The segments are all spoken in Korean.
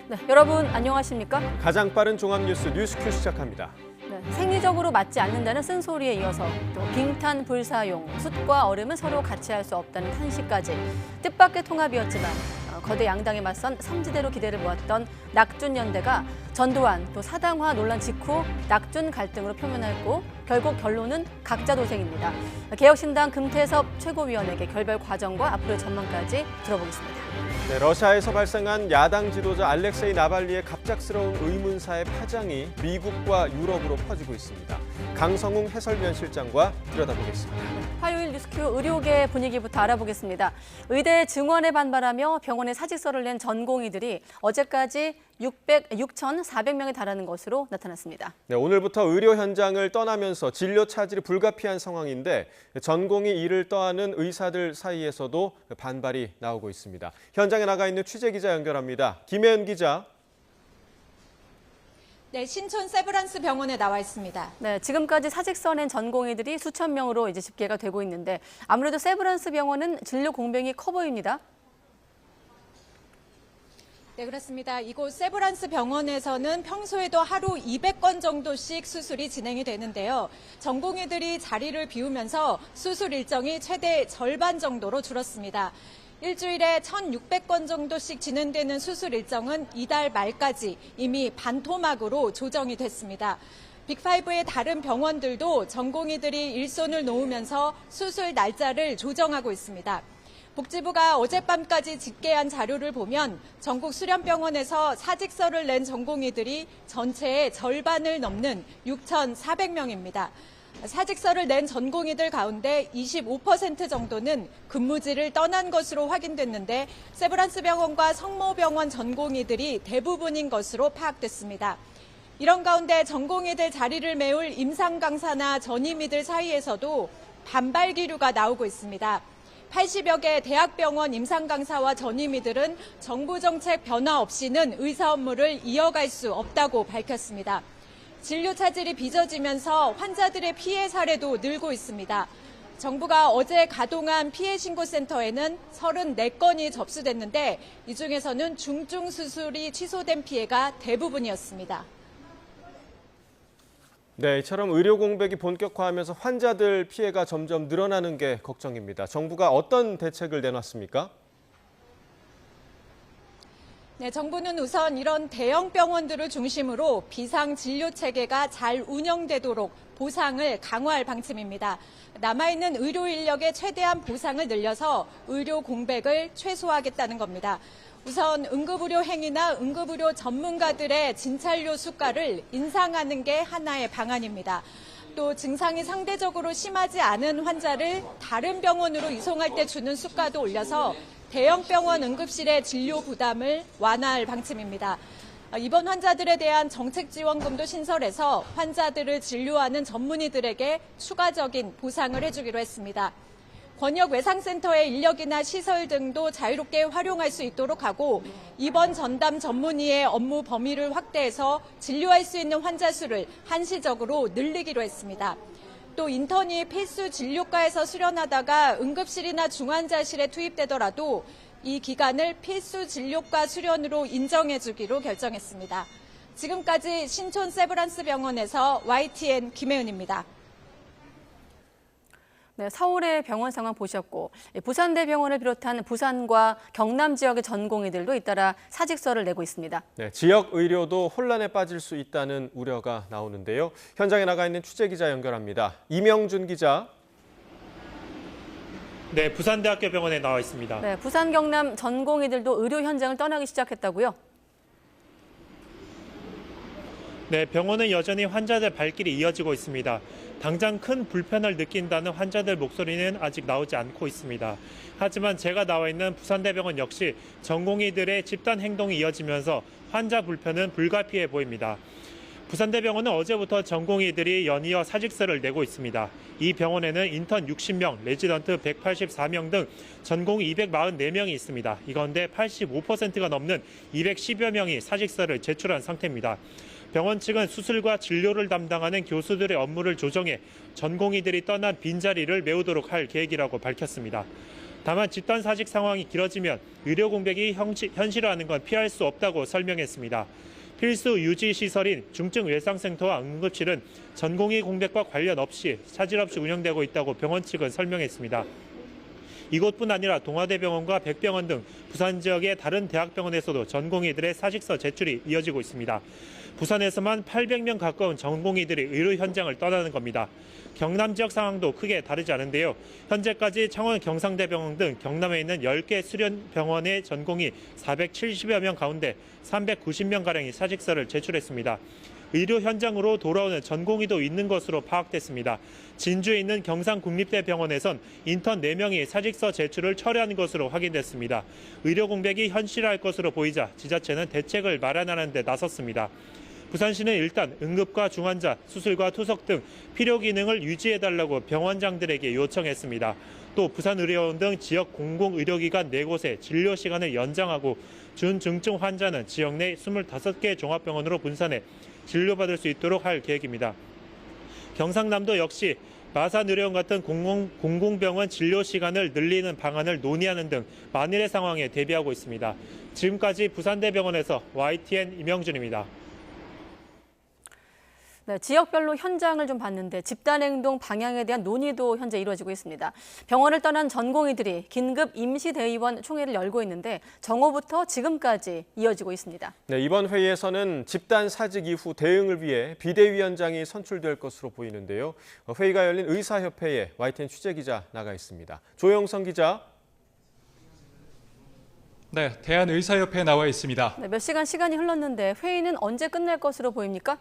네, 여러분 안녕하십니까? 가장 빠른 종합뉴스 뉴스큐 시작합니다. 네, 생리적으로 맞지 않는다는 쓴소리에 이어서 또 빙탄 불사용, 숯과 얼음은 서로 같이 할 수 없다는 탄식까지 뜻밖의 통합이었지만 거대 양당에 맞선 삼지대로 기대를 모았던 낙준연대가 전두환 또 사당화 논란 직후 낙준 갈등으로 표면했고 결국 결론은 각자 도생입니다. 개혁신당 금태섭 최고위원에게 결별 과정과 앞으로의 전망까지 들어보겠습니다. 네, 러시아에서 발생한 야당 지도자 알렉세이 나발리의 갑작스러운 의문사의 파장이 미국과 유럽으로 퍼지고 있습니다. 강성웅 해설위원 실장과 들여다보겠습니다. 화요일 뉴스큐 의료계 분위기부터 알아보겠습니다. 의대 증원에 반발하며 병원에 사직서를 낸 전공의들이 어제까지 6,400명에 달하는 것으로 나타났습니다. 네, 오늘부터 의료 현장을 떠나면서 진료 차질이 불가피한 상황인데 전공의 일을 떠하는 의사들 사이에서도 반발이 나오고 있습니다. 현장에 나가 있는 취재기자 연결합니다. 김혜은 기자. 네, 신촌 세브란스 병원에 나와 있습니다. 네, 지금까지 사직서 낸 전공의들이 수천 명으로 이제 집계가 되고 있는데 아무래도 세브란스 병원은 진료 공백이 커 보입니다. 네, 그렇습니다. 이곳 세브란스 병원에서는 평소에도 하루 200건 정도씩 수술이 진행이 되는데요. 전공의들이 자리를 비우면서 수술 일정이 최대 절반 정도로 줄었습니다. 일주일에 1,600건 정도씩 진행되는 수술 일정은 이달 말까지 이미 반토막으로 조정이 됐습니다. 빅5의 다른 병원들도 전공의들이 일손을 놓으면서 수술 날짜를 조정하고 있습니다. 복지부가 어젯밤까지 집계한 자료를 보면 전국 수련병원에서 사직서를 낸 전공의들이 전체의 절반을 넘는 6,400명입니다. 사직서를 낸 전공의들 가운데 25% 정도는 근무지를 떠난 것으로 확인됐는데 세브란스 병원과 성모병원 전공의들이 대부분인 것으로 파악됐습니다. 이런 가운데 전공의들 자리를 메울 임상 강사나 전임의들 사이에서도 반발 기류가 나오고 있습니다. 80여 개 대학병원 임상 강사와 전임의들은 정부 정책 변화 없이는 의사 업무를 이어갈 수 없다고 밝혔습니다. 진료 차질이 빚어지면서 환자들의 피해 사례도 늘고 있습니다. 정부가 어제 가동한 피해 신고센터에는 34건이 접수됐는데 이 중에서는 중증 수술이 취소된 피해가 대부분이었습니다. 네, 이처럼 의료 공백이 본격화하면서 환자들 피해가 점점 늘어나는 게 걱정입니다. 정부가 어떤 대책을 내놨습니까? 네, 정부는 우선 이런 대형 병원들을 중심으로 비상 진료 체계가 잘 운영되도록 보상을 강화할 방침입니다. 남아있는 의료 인력의 최대한 보상을 늘려서 의료 공백을 최소화하겠다는 겁니다. 우선 응급의료 행위나 응급의료 전문가들의 진찰료 수가를 인상하는 게 하나의 방안입니다. 또 증상이 상대적으로 심하지 않은 환자를 다른 병원으로 이송할 때 주는 수가도 올려서 대형 병원 응급실의 진료 부담을 완화할 방침입니다. 입원 환자들에 대한 정책 지원금도 신설해서 환자들을 진료하는 전문의들에게 추가적인 보상을 해주기로 했습니다. 권역 외상센터의 인력이나 시설 등도 자유롭게 활용할 수 있도록 하고 입원 전담 전문의의 업무 범위를 확대해서 진료할 수 있는 환자 수를 한시적으로 늘리기로 했습니다. 또 인턴이 필수 진료과에서 수련하다가 응급실이나 중환자실에 투입되더라도 이 기간을 필수 진료과 수련으로 인정해주기로 결정했습니다. 지금까지 신촌 세브란스 병원에서 YTN 김혜은입니다. 네, 서울의 병원 상황 보셨고 부산대병원을 비롯한 부산과 경남 지역의 전공의들도 잇따라 사직서를 내고 있습니다. 네, 지역 의료도 혼란에 빠질 수 있다는 우려가 나오는데요. 현장에 나가 있는 취재기자 연결합니다. 이명준 기자. 네, 부산대학교 병원에 나와 있습니다. 네, 부산 경남 전공의들도 의료 현장을 떠나기 시작했다고요? 네, 병원은 여전히 환자들 발길이 이어지고 있습니다. 당장 큰 불편을 느낀다는 환자들 목소리는 아직 나오지 않고 있습니다. 하지만 제가 나와 있는 부산대병원 역시 전공의들의 집단 행동이 이어지면서 환자 불편은 불가피해 보입니다. 부산대병원은 어제부터 전공의들이 연이어 사직서를 내고 있습니다. 이 병원에는 인턴 60명, 레지던트 184명 등 전공의 244명이 있습니다. 이 가운데 85%가 넘는 210여 명이 사직서를 제출한 상태입니다. 병원 측은 수술과 진료를 담당하는 교수들의 업무를 조정해 전공의들이 떠난 빈자리를 메우도록 할 계획이라고 밝혔습니다. 다만 집단 사직 상황이 길어지면 의료 공백이 현실화하는 건 피할 수 없다고 설명했습니다. 필수 유지 시설인 중증 외상센터와 응급실은 전공의 공백과 관련 없이 차질 없이 운영되고 있다고 병원 측은 설명했습니다. 이곳뿐 아니라 동아대병원과 백병원 등 부산 지역의 다른 대학병원에서도 전공의들의 사직서 제출이 이어지고 있습니다. 부산에서만 800명 가까운 전공의들이 의료 현장을 떠나는 겁니다. 경남 지역 상황도 크게 다르지 않은데요. 현재까지 창원 경상대병원 등 경남에 있는 10개 수련병원의 전공의 470여 명 가운데 390명가량이 사직서를 제출했습니다. 의료 현장으로 돌아오는 전공의도 있는 것으로 파악됐습니다. 진주에 있는 경상국립대병원에선 인턴 4명이 사직서 제출을 철회한 것으로 확인됐습니다. 의료 공백이 현실화할 것으로 보이자 지자체는 대책을 마련하는 데 나섰습니다. 부산시는 일단 응급과 중환자, 수술과 투석 등 필요 기능을 유지해달라고 병원장들에게 요청했습니다. 또 부산의료원 등 지역 공공의료기관 4곳의 진료 시간을 연장하고 준중증 환자는 지역 내 25개 종합병원으로 분산해 진료받을 수 있도록 할 계획입니다. 경상남도 역시 마산의료원 같은 공공병원 진료 시간을 늘리는 방안을 논의하는 등 만일의 상황에 대비하고 있습니다. 지금까지 부산대병원에서 YTN 임영준입니다. 네, 지역별로 현장을 좀 봤는데 집단행동 방향에 대한 논의도 현재 이루어지고 있습니다. 병원을 떠난 전공의들이 긴급 임시대의원 총회를 열고 있는데 정오부터 지금까지 이어지고 있습니다. 네, 이번 회의에서는 집단 사직 이후 대응을 위해 비대위원장이 선출될 것으로 보이는데요. 회의가 열린 의사협회에 YTN 취재기자 나가 있습니다. 조영성 기자. 네, 대한의사협회에 나와 있습니다. 네, 몇 시간이 흘렀는데 회의는 언제 끝날 것으로 보입니까?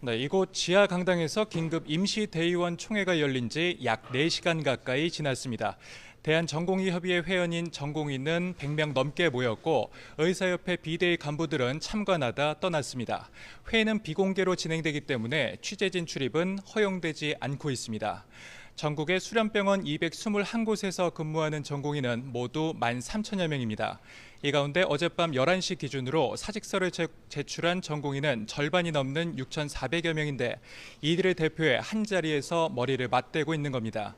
네, 이곳 지하 강당에서 긴급 임시대의원 총회가 열린 지 약 4시간 가까이 지났습니다. 대한전공의협의회 회원인 전공의는 100명 넘게 모였고 의사협회 비대위 간부들은 참관하다 떠났습니다. 회의는 비공개로 진행되기 때문에 취재진 출입은 허용되지 않고 있습니다. 전국의 수련병원 221곳에서 근무하는 전공의는 모두 13,000여 명입니다. 이 가운데 어젯밤 11시 기준으로 사직서를 제출한 전공의는 절반이 넘는 6,400여 명인데 이들을 대표해 한자리에서 머리를 맞대고 있는 겁니다.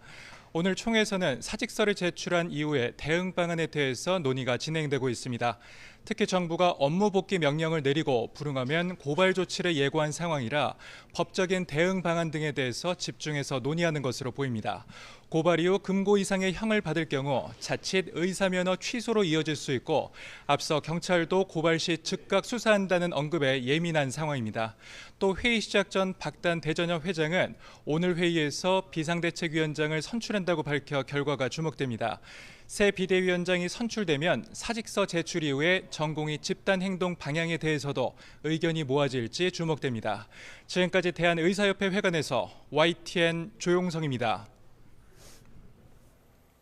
오늘 총회에서는 사직서를 제출한 이후에 대응 방안에 대해서 논의가 진행되고 있습니다. 특히 정부가 업무 복귀 명령을 내리고 불응하면 고발 조치를 예고한 상황이라 법적인 대응 방안 등에 대해서 집중해서 논의하는 것으로 보입니다. 고발 이후 금고 이상의 형을 받을 경우 자칫 의사면허 취소로 이어질 수 있고 앞서 경찰도 고발 시 즉각 수사한다는 언급에 예민한 상황입니다. 또 회의 시작 전 박단 대전협 회장은 오늘 회의에서 비상대책위원장을 선출한다고 밝혀 결과가 주목됩니다. 새 비대위원장이 선출되면 사직서 제출 이후에 전공의 집단 행동 방향에 대해서도 의견이 모아질지 주목됩니다. 지금까지 대한의사협회 회관에서 YTN 조용성입니다.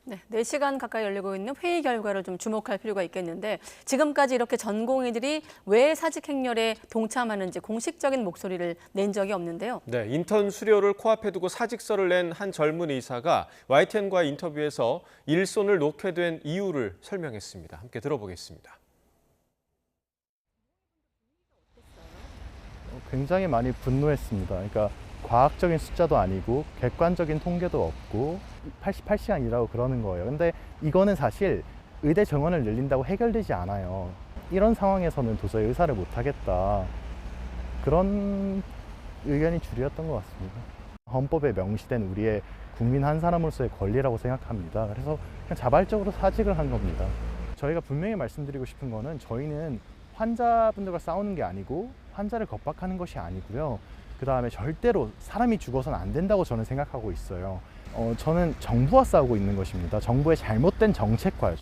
네, 4시간 가까이 열리고 있는 회의 결과를 좀 주목할 필요가 있겠는데 지금까지 이렇게 전공의들이 왜 사직 행렬에 동참하는지 공식적인 목소리를 낸 적이 없는데요. 네, 인턴 수료를 코앞에 두고 사직서를 낸 한 젊은 의사가 YTN과의 인터뷰에서 일손을 놓게 된 이유를 설명했습니다. 함께 들어보겠습니다. 굉장히 많이 분노했습니다. 그러니까 과학적인 숫자도 아니고 객관적인 통계도 없고 88시간 일하고 그러는 거예요. 근데 이거는 사실 의대 정원을 늘린다고 해결되지 않아요. 이런 상황에서는 도저히 의사를 못하겠다. 그런 의견이 주류였던 것 같습니다. 헌법에 명시된 우리의 국민 한 사람으로서의 권리라고 생각합니다. 그래서 그냥 자발적으로 사직을 한 겁니다. 저희가 분명히 말씀드리고 싶은 거는 저희는 환자분들과 싸우는 게 아니고 환자를 겁박하는 것이 아니고요. 그다음에 절대로 사람이 죽어서는 안 된다고 저는 생각하고 있어요. 저는 정부와 싸우고 있는 것입니다. 정부의 잘못된 정책과요.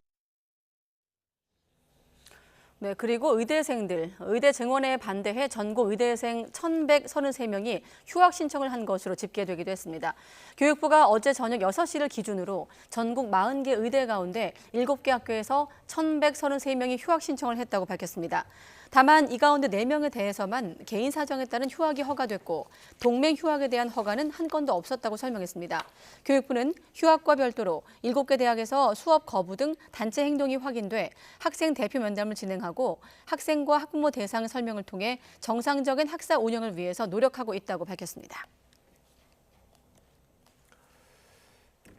네, 그리고 의대 증원에 반대해 전국 의대생 1,133명이 휴학 신청을 한 것으로 집계되기도 했습니다. 교육부가 어제 저녁 6시를 기준으로 전국 40개 의대 가운데 7개 학교에서 1,133명이 휴학 신청을 했다고 밝혔습니다. 다만 이 가운데 4명에 대해서만 개인 사정에 따른 휴학이 허가됐고 동맹 휴학에 대한 허가는 한 건도 없었다고 설명했습니다. 교육부는 휴학과 별도로 7개 대학에서 수업 거부 등 단체 행동이 확인돼 학생 대표 면담을 진행하고 학생과 학부모 대상 설명을 통해 정상적인 학사 운영을 위해서 노력하고 있다고 밝혔습니다.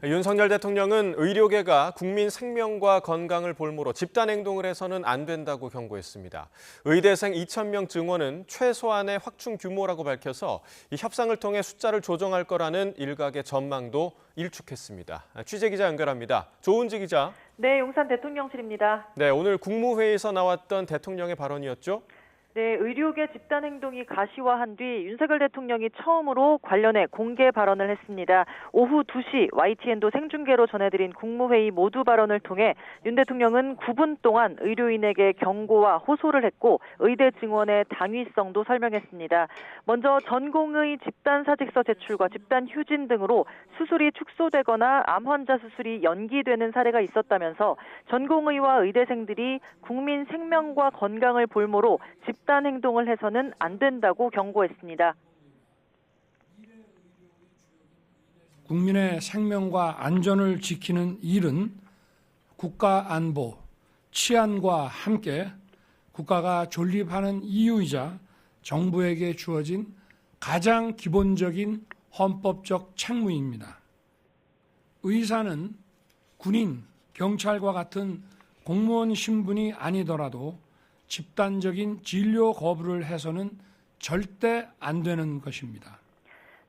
윤석열 대통령은 의료계가 국민 생명과 건강을 볼모로 집단 행동을 해서는 안 된다고 경고했습니다. 의대생 2,000명 증원은 최소한의 확충 규모라고 밝혀서 이 협상을 통해 숫자를 조정할 거라는 일각의 전망도 일축했습니다. 취재기자 연결합니다. 조은지 기자. 네, 용산 대통령실입니다. 네, 오늘 국무회의에서 나왔던 대통령의 발언이었죠? 네, 의료계 집단 행동이 가시화한 뒤 윤석열 대통령이 처음으로 관련해 공개 발언을 했습니다. 오후 2시 YTN도 생중계로 전해드린 국무회의 모두 발언을 통해 윤 대통령은 9분 동안 의료인에게 경고와 호소를 했고 의대 증원의 당위성도 설명했습니다. 먼저 전공의 집단 사직서 제출과 집단 휴진 등으로 수술이 축소되거나 암 환자 수술이 연기되는 사례가 있었다면서 전공의와 의대생들이 국민 생명과 건강을 볼모로 집단 행동을 해서는 안 된다고 경고했습니다. 국민의 생명과 안전을 지키는 일은 국가 안보, 치안과 함께 국가가 존립하는 이유이자 정부에게 주어진 가장 기본적인 헌법적 책무입니다. 의사는 군인, 경찰과 같은 공무원 신분이 아니더라도 집단적인 진료 거부를 해서는 절대 안 되는 것입니다.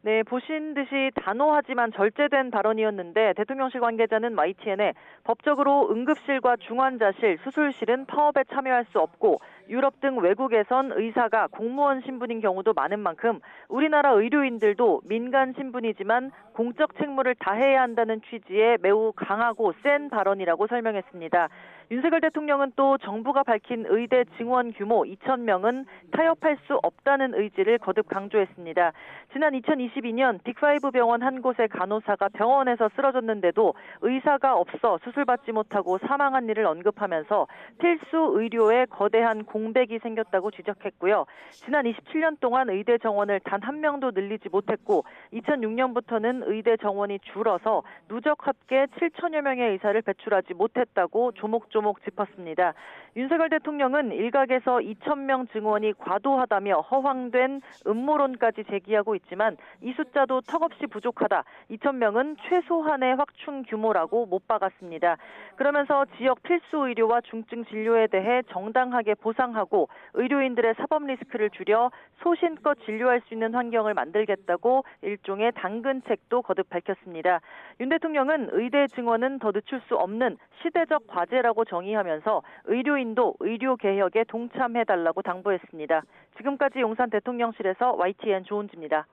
네, 보신 듯이 단호하지만 절제된 발언이었는데 대통령실 관계자는 YTN에 법적으로 응급실과 중환자실, 수술실은 파업에 참여할 수 없고 유럽 등 외국에선 의사가 공무원 신분인 경우도 많은 만큼 우리나라 의료인들도 민간 신분이지만 공적 책무를 다해야 한다는 취지의 매우 강하고 센 발언이라고 설명했습니다. 윤석열 대통령은 또 정부가 밝힌 의대 증원 규모 2,000명은 타협할 수 없다는 의지를 거듭 강조했습니다. 지난 2022년 빅5 병원 한 곳의 간호사가 병원에서 쓰러졌는데도 의사가 없어 수술받지 못하고 사망한 일을 언급하면서 필수 의료에 거대한 공백이 생겼다고 지적했고요. 지난 27년 동안 의대 정원을 단 한 명도 늘리지 못했고 2006년부터는 의대 정원이 줄어서 누적 합계 7천여 명의 의사를 배출하지 못했다고 조목조목 짚었습니다. 윤석열 대통령은 일각에서 2,000명 증원이 과도하다며 허황된 음모론까지 제기하고 있지만 이 숫자도 턱없이 부족하다. 2,000명은 최소한의 확충 규모라고 못 박았습니다. 그러면서 지역 필수 의료와 중증 진료에 대해 정당하게 보상하고 의료인들의 사법 리스크를 줄여 소신껏 진료할 수 있는 환경을 만들겠다고 일종의 당근책도 거듭 밝혔습니다. 윤 대통령은 의대 증원은 더 늦출 수 없는 시대적 과제라고 정의하면서 의료인도 의료개혁에 동참해달라고 당부했습니다. 지금까지 용산 대통령실에서 YTN 조은지입니다.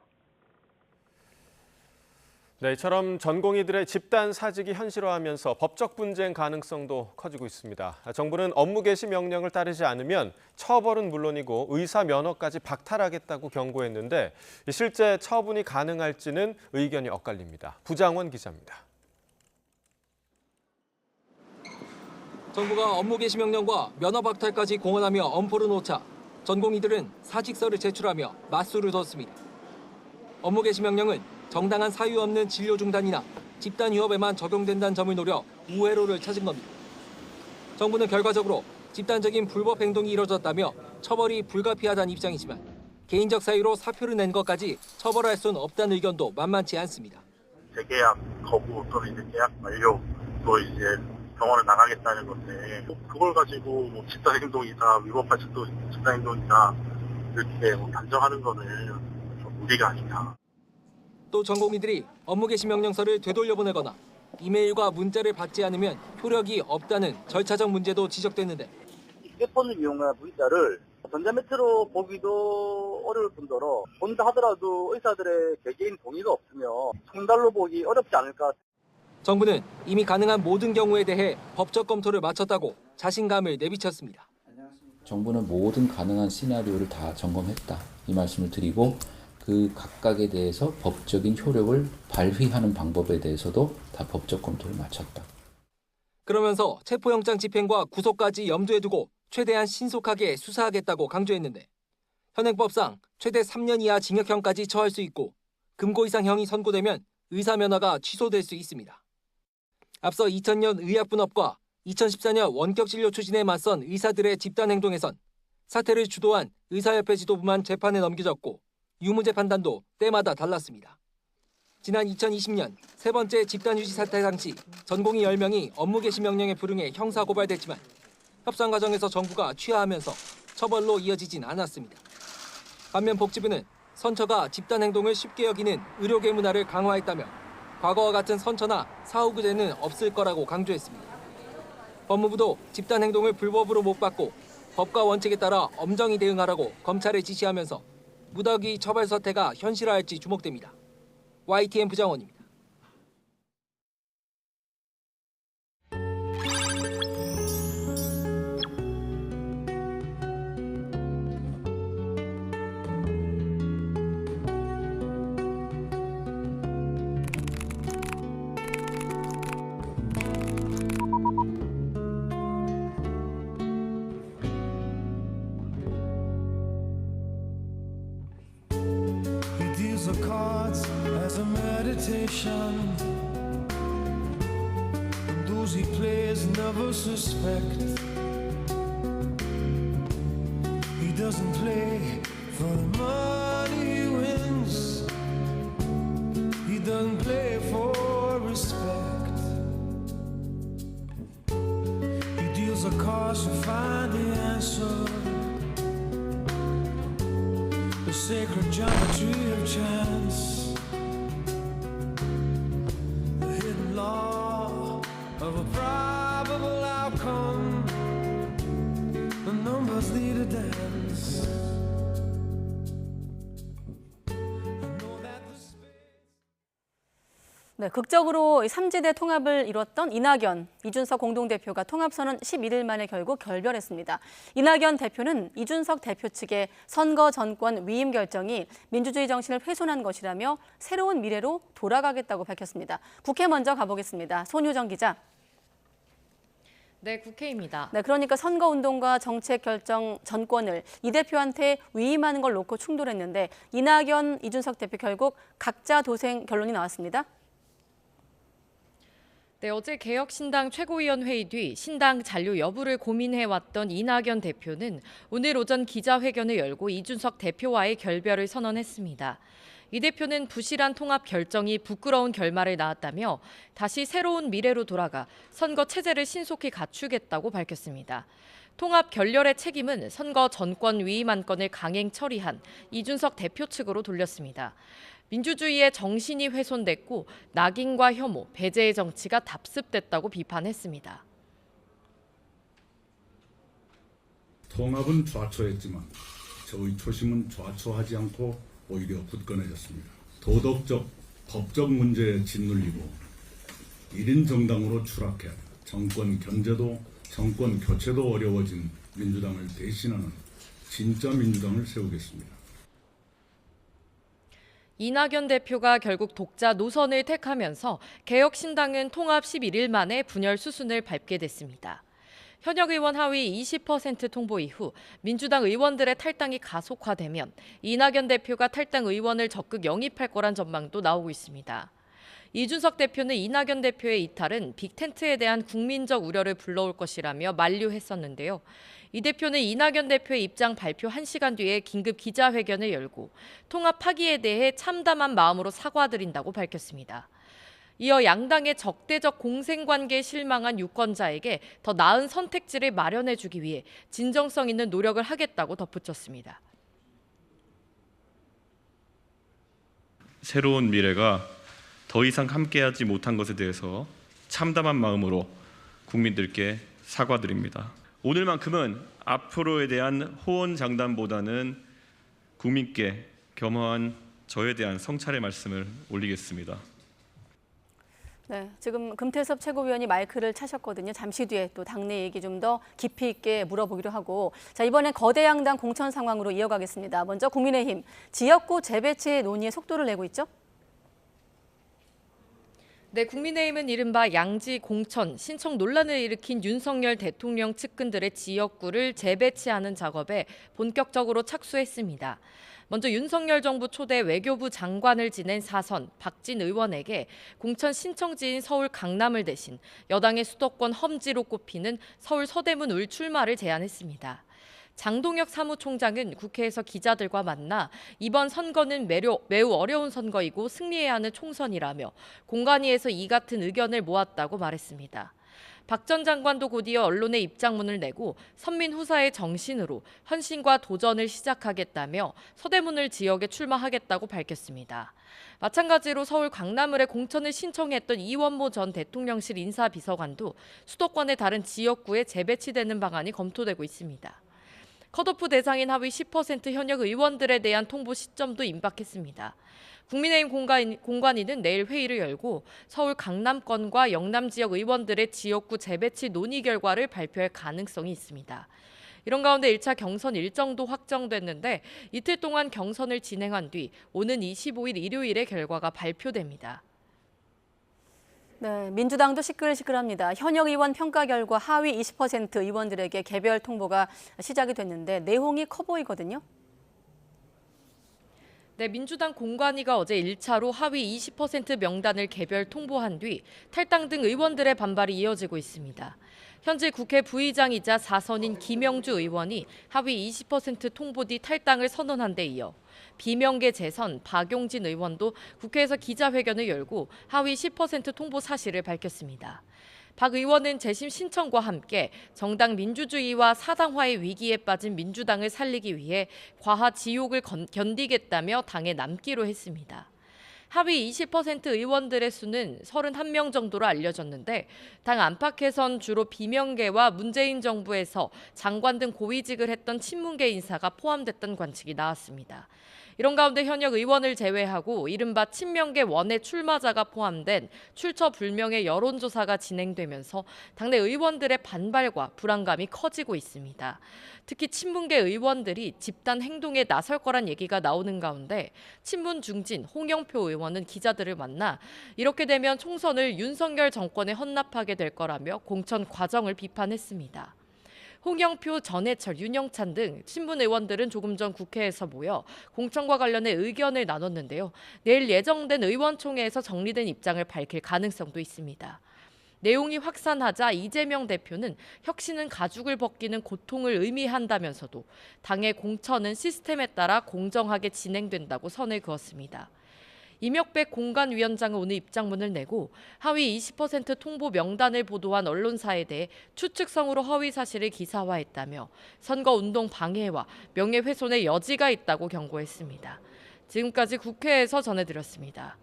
네, 이처럼 전공의들의 집단 사직이 현실화하면서 법적 분쟁 가능성도 커지고 있습니다. 정부는 업무 개시 명령을 따르지 않으면 처벌은 물론이고 의사 면허까지 박탈하겠다고 경고했는데 실제 처분이 가능할지는 의견이 엇갈립니다. 부장원 기자입니다. 정부가 업무 개시 명령과 면허 박탈까지 공언하며 엄포를 놓자 전공의들은 사직서를 제출하며 맞수를 뒀습니다. 업무 개시 명령은 정당한 사유 없는 진료 중단이나 집단 휴업에만 적용된다는 점을 노려 우회로를 찾은 겁니다. 정부는 결과적으로 집단적인 불법 행동이 이뤄졌다며 처벌이 불가피하다는 입장이지만 개인적 사유로 사표를 낸 것까지 처벌할 수는 없다는 의견도 만만치 않습니다. 재계약 거부 또는 이제 계약 만료 또 이제 병원을 나가겠다는 건데 그걸 가지고 뭐 집단 행동이다 위법한 집단 행동이다 이렇게 단정하는 거는 좀 무리가 아니냐. 또 전공의들이 업무 개시 명령서를 되돌려보내거나 이메일과 문자를 받지 않으면 효력이 없다는 절차적 문제도 지적됐는데 휴대폰을 이용한 문자를 전자매체로 보기도 어려울 뿐더러 본다 하더라도 의사들의 개개인 동의가 없으면 송달로 보기 어렵지 않을까. 정부는 이미 가능한 모든 경우에 대해 법적 검토를 마쳤다고 자신감을 내비쳤습니다. 정부는 모든 가능한 시나리오를 다 점검했다. 이 말씀을 드리고 그 각각에 대해서 법적인 효력을 발휘하는 방법에 대해서도 다 법적 검토를 마쳤다. 그러면서 체포영장 집행과 구속까지 염두에 두고 최대한 신속하게 수사하겠다고 강조했는데 현행법상 최대 3년 이하 징역형까지 처할 수 있고 금고 이상 형이 선고되면 의사 면허가 취소될 수 있습니다. 앞서 2000년 의약분업과 2014년 원격진료 추진에 맞선 의사들의 집단 행동에선 사태를 주도한 의사협회 지도부만 재판에 넘겨졌고 유무죄 판단도 때마다 달랐습니다. 지난 2020년 세 번째 집단휴지 사태 당시 전공의 10명이 업무 개시 명령에 불응해 형사 고발됐지만 협상 과정에서 정부가 취하하면서 처벌로 이어지진 않았습니다. 반면 복지부는 선처가 집단 행동을 쉽게 여기는 의료계 문화를 강화했다며 과거와 같은 선처나 사후구제는 없을 거라고 강조했습니다. 법무부도 집단 행동을 불법으로 못 받고 법과 원칙에 따라 엄정히 대응하라고 검찰에 지시하면서 무더기 처벌 사태가 현실화할지 주목됩니다. YTN 부장원입니다. The cards as a meditation, and those he plays never suspect. He doesn't play for the money he wins. He doesn't play for respect. He deals the cards to find the answer. The sacred geometry of chance, the hidden law of a probable outcome. The numbers lead a dance. 네, 극적으로 삼지대 통합을 이뤘던 이낙연, 이준석 공동대표가 통합선언 11일 만에 결국 결별했습니다. 이낙연 대표는 이준석 대표 측의 선거 전권 위임 결정이 민주주의 정신을 훼손한 것이라며 새로운 미래로 돌아가겠다고 밝혔습니다. 국회 먼저 가보겠습니다. 손유정 기자. 네, 국회입니다. 네, 그러니까 선거운동과 정책 결정 전권을 이 대표한테 위임하는 걸 놓고 충돌했는데 이낙연, 이준석 대표 결국 각자 도생 결론이 나왔습니다. 네, 어제 개혁신당 최고위원회의 뒤 신당 잔류 여부를 고민해왔던 이낙연 대표는 오늘 오전 기자회견을 열고 이준석 대표와의 결별을 선언했습니다. 이 대표는 부실한 통합 결정이 부끄러운 결말을 낳았다며 다시 새로운 미래로 돌아가 선거 체제를 신속히 갖추겠다고 밝혔습니다. 통합 결렬의 책임은 선거 전권 위임 안건을 강행 처리한 이준석 대표 측으로 돌렸습니다. 민주주의의 정신이 훼손됐고 낙인과 혐오, 배제의 정치가 답습됐다고 비판했습니다. 통합은 좌초했지만 저의 초심은 좌초하지 않고 오히려 굳건해졌습니다. 도덕적, 법적 문제에 짓눌리고 1인 정당으로 추락해 정권 견제도, 정권 교체도 어려워진 민주당을 대신하는 진짜 민주당을 세우겠습니다. 이낙연 대표가 결국 독자 노선을 택하면서 개혁신당은 통합 11일 만에 분열 수순을 밟게 됐습니다. 현역 의원 하위 20% 통보 이후 민주당 의원들의 탈당이 가속화되면 이낙연 대표가 탈당 의원을 적극 영입할 거란 전망도 나오고 있습니다. 이준석 대표는 이낙연 대표의 이탈은 빅텐트에 대한 국민적 우려를 불러올 것이라며 만류했었는데요. 이 대표는 이낙연 대표의 입장 발표 1시간 뒤에 긴급 기자회견을 열고 통합 파기에 대해 참담한 마음으로 사과드린다고 밝혔습니다. 이어 양당의 적대적 공생관계에 실망한 유권자에게 더 나은 선택지를 마련해주기 위해 진정성 있는 노력을 하겠다고 덧붙였습니다. 새로운 미래가 더 이상 함께하지 못한 것에 대해서 참담한 마음으로 국민들께 사과드립니다. 오늘만큼은 앞으로에 대한 호언장담보다는 국민께 겸허한 저에 대한 성찰의 말씀을 올리겠습니다. 네, 지금 금태섭 최고위원이 마이크를 차셨거든요. 잠시 뒤에 또 당내 얘기 좀 더 깊이 있게 물어보기로 하고, 자, 이번엔 거대 양당 공천 상황으로 이어가겠습니다. 먼저 국민의힘 지역구 재배치 논의에 속도를 내고 있죠? 네, 국민의힘은 이른바 양지 공천 신청 논란을 일으킨 윤석열 대통령 측근들의 지역구를 재배치하는 작업에 본격적으로 착수했습니다. 먼저 윤석열 정부 초대 외교부 장관을 지낸 사선 박진 의원에게 공천 신청지인 서울 강남을 대신 여당의 수도권 험지로 꼽히는 서울 서대문 울 출마를 제안했습니다. 장동혁 사무총장은 국회에서 기자들과 만나 이번 선거는 매우 어려운 선거이고 승리해야 하는 총선이라며 공관위에서 이 같은 의견을 모았다고 말했습니다. 박 전 장관도 곧이어 언론에 입장문을 내고 선민 후사의 정신으로 헌신과 도전을 시작하겠다며 서대문을 지역에 출마하겠다고 밝혔습니다. 마찬가지로 서울 강남을에 공천을 신청했던 이원모 전 대통령실 인사비서관도 수도권의 다른 지역구에 재배치되는 방안이 검토되고 있습니다. 컷오프 대상인 하위 10% 현역 의원들에 대한 통보 시점도 임박했습니다. 국민의힘 공관위는 내일 회의를 열고 서울 강남권과 영남 지역 의원들의 지역구 재배치 논의 결과를 발표할 가능성이 있습니다. 이런 가운데 1차 경선 일정도 확정됐는데 이틀 동안 경선을 진행한 뒤 오는 25일 일요일에 결과가 발표됩니다. 네, 민주당도 시끌시끌합니다. 현역 의원 평가 결과 하위 20% 의원들에게 개별 통보가 시작이 됐는데 내용이 커 보이거든요. 네, 민주당 공관위가 어제 1차로 하위 20% 명단을 개별 통보한 뒤 탈당 등 의원들의 반발이 이어지고 있습니다. 현재 국회 부의장이자 4선인 김영주 의원이 하위 20% 통보 뒤 탈당을 선언한 데 이어 비명계 재선 박용진 의원도 국회에서 기자회견을 열고 하위 10% 통보 사실을 밝혔습니다. 박 의원은 재심 신청과 함께 정당 민주주의와 사당화의 위기에 빠진 민주당을 살리기 위해 과하 지욕을 견디겠다며 당에 남기로 했습니다. 하위 20% 의원들의 수는 31명 정도로 알려졌는데 당 안팎에선 주로 비명계와 문재인 정부에서 장관 등 고위직을 했던 친문계 인사가 포함됐던 관측이 나왔습니다. 이런 가운데 현역 의원을 제외하고 이른바 친명계 원외 출마자가 포함된 출처불명의 여론조사가 진행되면서 당내 의원들의 반발과 불안감이 커지고 있습니다. 특히 친문계 의원들이 집단 행동에 나설 거란 얘기가 나오는 가운데 친문 중진 홍영표 의원은 기자들을 만나 이렇게 되면 총선을 윤석열 정권에 헌납하게 될 거라며 공천 과정을 비판했습니다. 홍영표, 전해철, 윤영찬 등 친문 의원들은 조금 전 국회에서 모여 공천과 관련해 의견을 나눴는데요. 내일 예정된 의원총회에서 정리된 입장을 밝힐 가능성도 있습니다. 내용이 확산하자 이재명 대표는 혁신은 가죽을 벗기는 고통을 의미한다면서도 당의 공천은 시스템에 따라 공정하게 진행된다고 선을 그었습니다. 이명백 공관위원장은 오늘 입장문을 내고 하위 20% 통보 명단을 보도한 언론사에 대해 추측성으로 허위 사실을 기사화했다며 선거운동 방해와 명예훼손의 여지가 있다고 경고했습니다. 지금까지 국회에서 전해드렸습니다.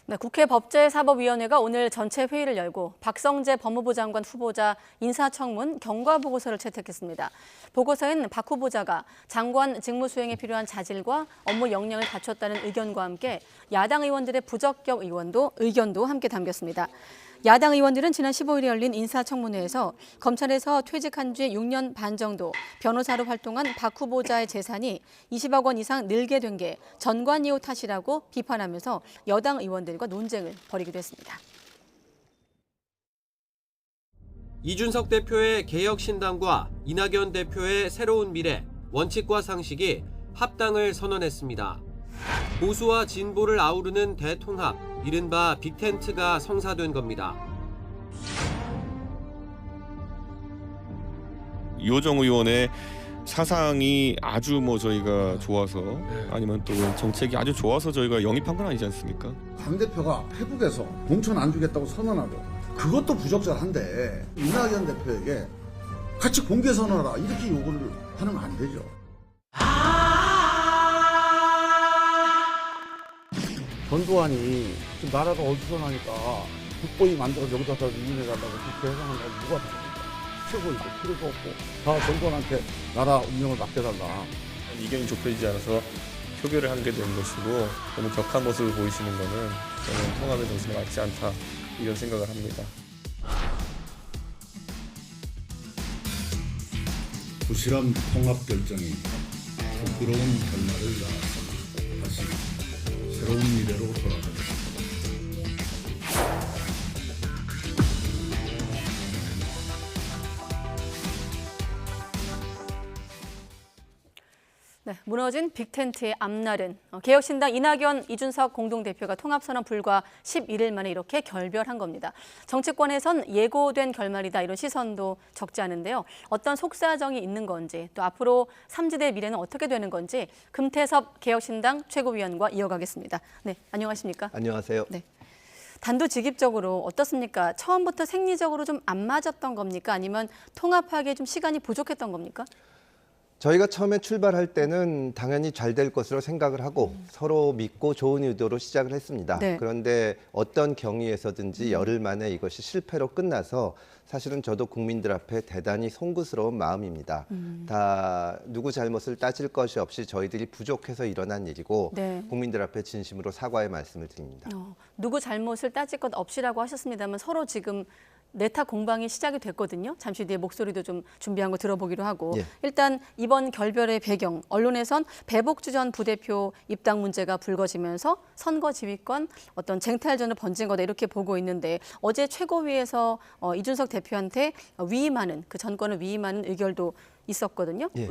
네, 국회 법제사법위원회가 오늘 전체 회의를 열고 박성재 법무부 장관 후보자 인사청문 경과보고서를 채택했습니다. 보고서엔 박 후보자가 장관 직무 수행에 필요한 자질과 업무 역량을 갖췄다는 의견과 함께 야당 의원들의 부적격 의견도 함께 담겼습니다. 야당 의원들은 지난 15일에 열린 인사청문회에서 검찰에서 퇴직한 지 6년 반 정도 변호사로 활동한 박 후보자의 재산이 20억 원 이상 늘게 된 게 전관예우 탓이라고 비판하면서 여당 의원들과 논쟁을 벌이기도 했습니다. 이준석 대표의 개혁신당과 이낙연 대표의 새로운 미래, 원칙과 상식이 합당을 선언했습니다. 보수와 진보를 아우르는 대통합, 이른바 빅텐트가 성사된 겁니다. 이호정 의원의 사상이 아주 저희가 좋아서 아니면 또 정책이 아주 좋아서 저희가 영입한 건 아니지 않습니까? 강 대표가 페북에서 공천 안 주겠다고 선언하고 그것도 부적절한데 이낙연 대표에게 같이 공개 선언하라 이렇게 요구를 하면 안 되죠. 전두환이 지금 나라가 어수선하니까 국보위 만들어서 여기다 다 유인해달라고 그렇게 해석한다고 누가 다 합니까? 최고이고 필요가 없고 다 전두환한테 나라 운명을 맡겨달라. 이견이 좁혀지지 않아서 표결을 하게 된 것이고 너무 격한 모습을 보이시는 것은 저는 통합의 정신에 맞지 않다 이런 생각을 합니다. 부실한 통합 결정이 부끄러운 결말을 낳았습니다. 다시 새로운 미래로 돌아가겠습니다. 네, 무너진 빅텐트의 앞날은 개혁신당 이낙연, 이준석 공동대표가 통합선언 불과 11일 만에 이렇게 결별한 겁니다. 정치권에선 예고된 결말이다 이런 시선도 적지 않은데요. 어떤 속사정이 있는 건지 또 앞으로 삼지대 미래는 어떻게 되는 건지 금태섭 개혁신당 최고위원과 이어가겠습니다. 네, 안녕하십니까? 안녕하세요. 네. 단도직입적으로 어떻습니까? 처음부터 생리적으로 좀 안 맞았던 겁니까? 아니면 통합하기에 좀 시간이 부족했던 겁니까? 저희가 처음에 출발할 때는 당연히 잘 될 것으로 생각을 하고 서로 믿고 좋은 의도로 시작을 했습니다. 네. 그런데 어떤 경위에서든지 열흘 만에 이것이 실패로 끝나서 사실은 저도 국민들 앞에 대단히 송구스러운 마음입니다. 다 누구 잘못을 따질 것이 없이 저희들이 부족해서 일어난 일이고 네. 국민들 앞에 진심으로 사과의 말씀을 드립니다. 누구 잘못을 따질 것 없이라고 하셨습니다만 서로 지금 내타 공방이 시작이 됐거든요. 잠시 뒤에 목소리도 좀 준비한 거 들어보기로 하고 예. 일단 이번 결별의 배경, 언론에선 배복주 전 부대표 입당 문제가 불거지면서 선거 지휘권 어떤 쟁탈전을 번진 거다 이렇게 보고 있는데 어제 최고위에서 이준석 대표한테 위임하는 그 전권을 위임하는 의결도 있었거든요. 예.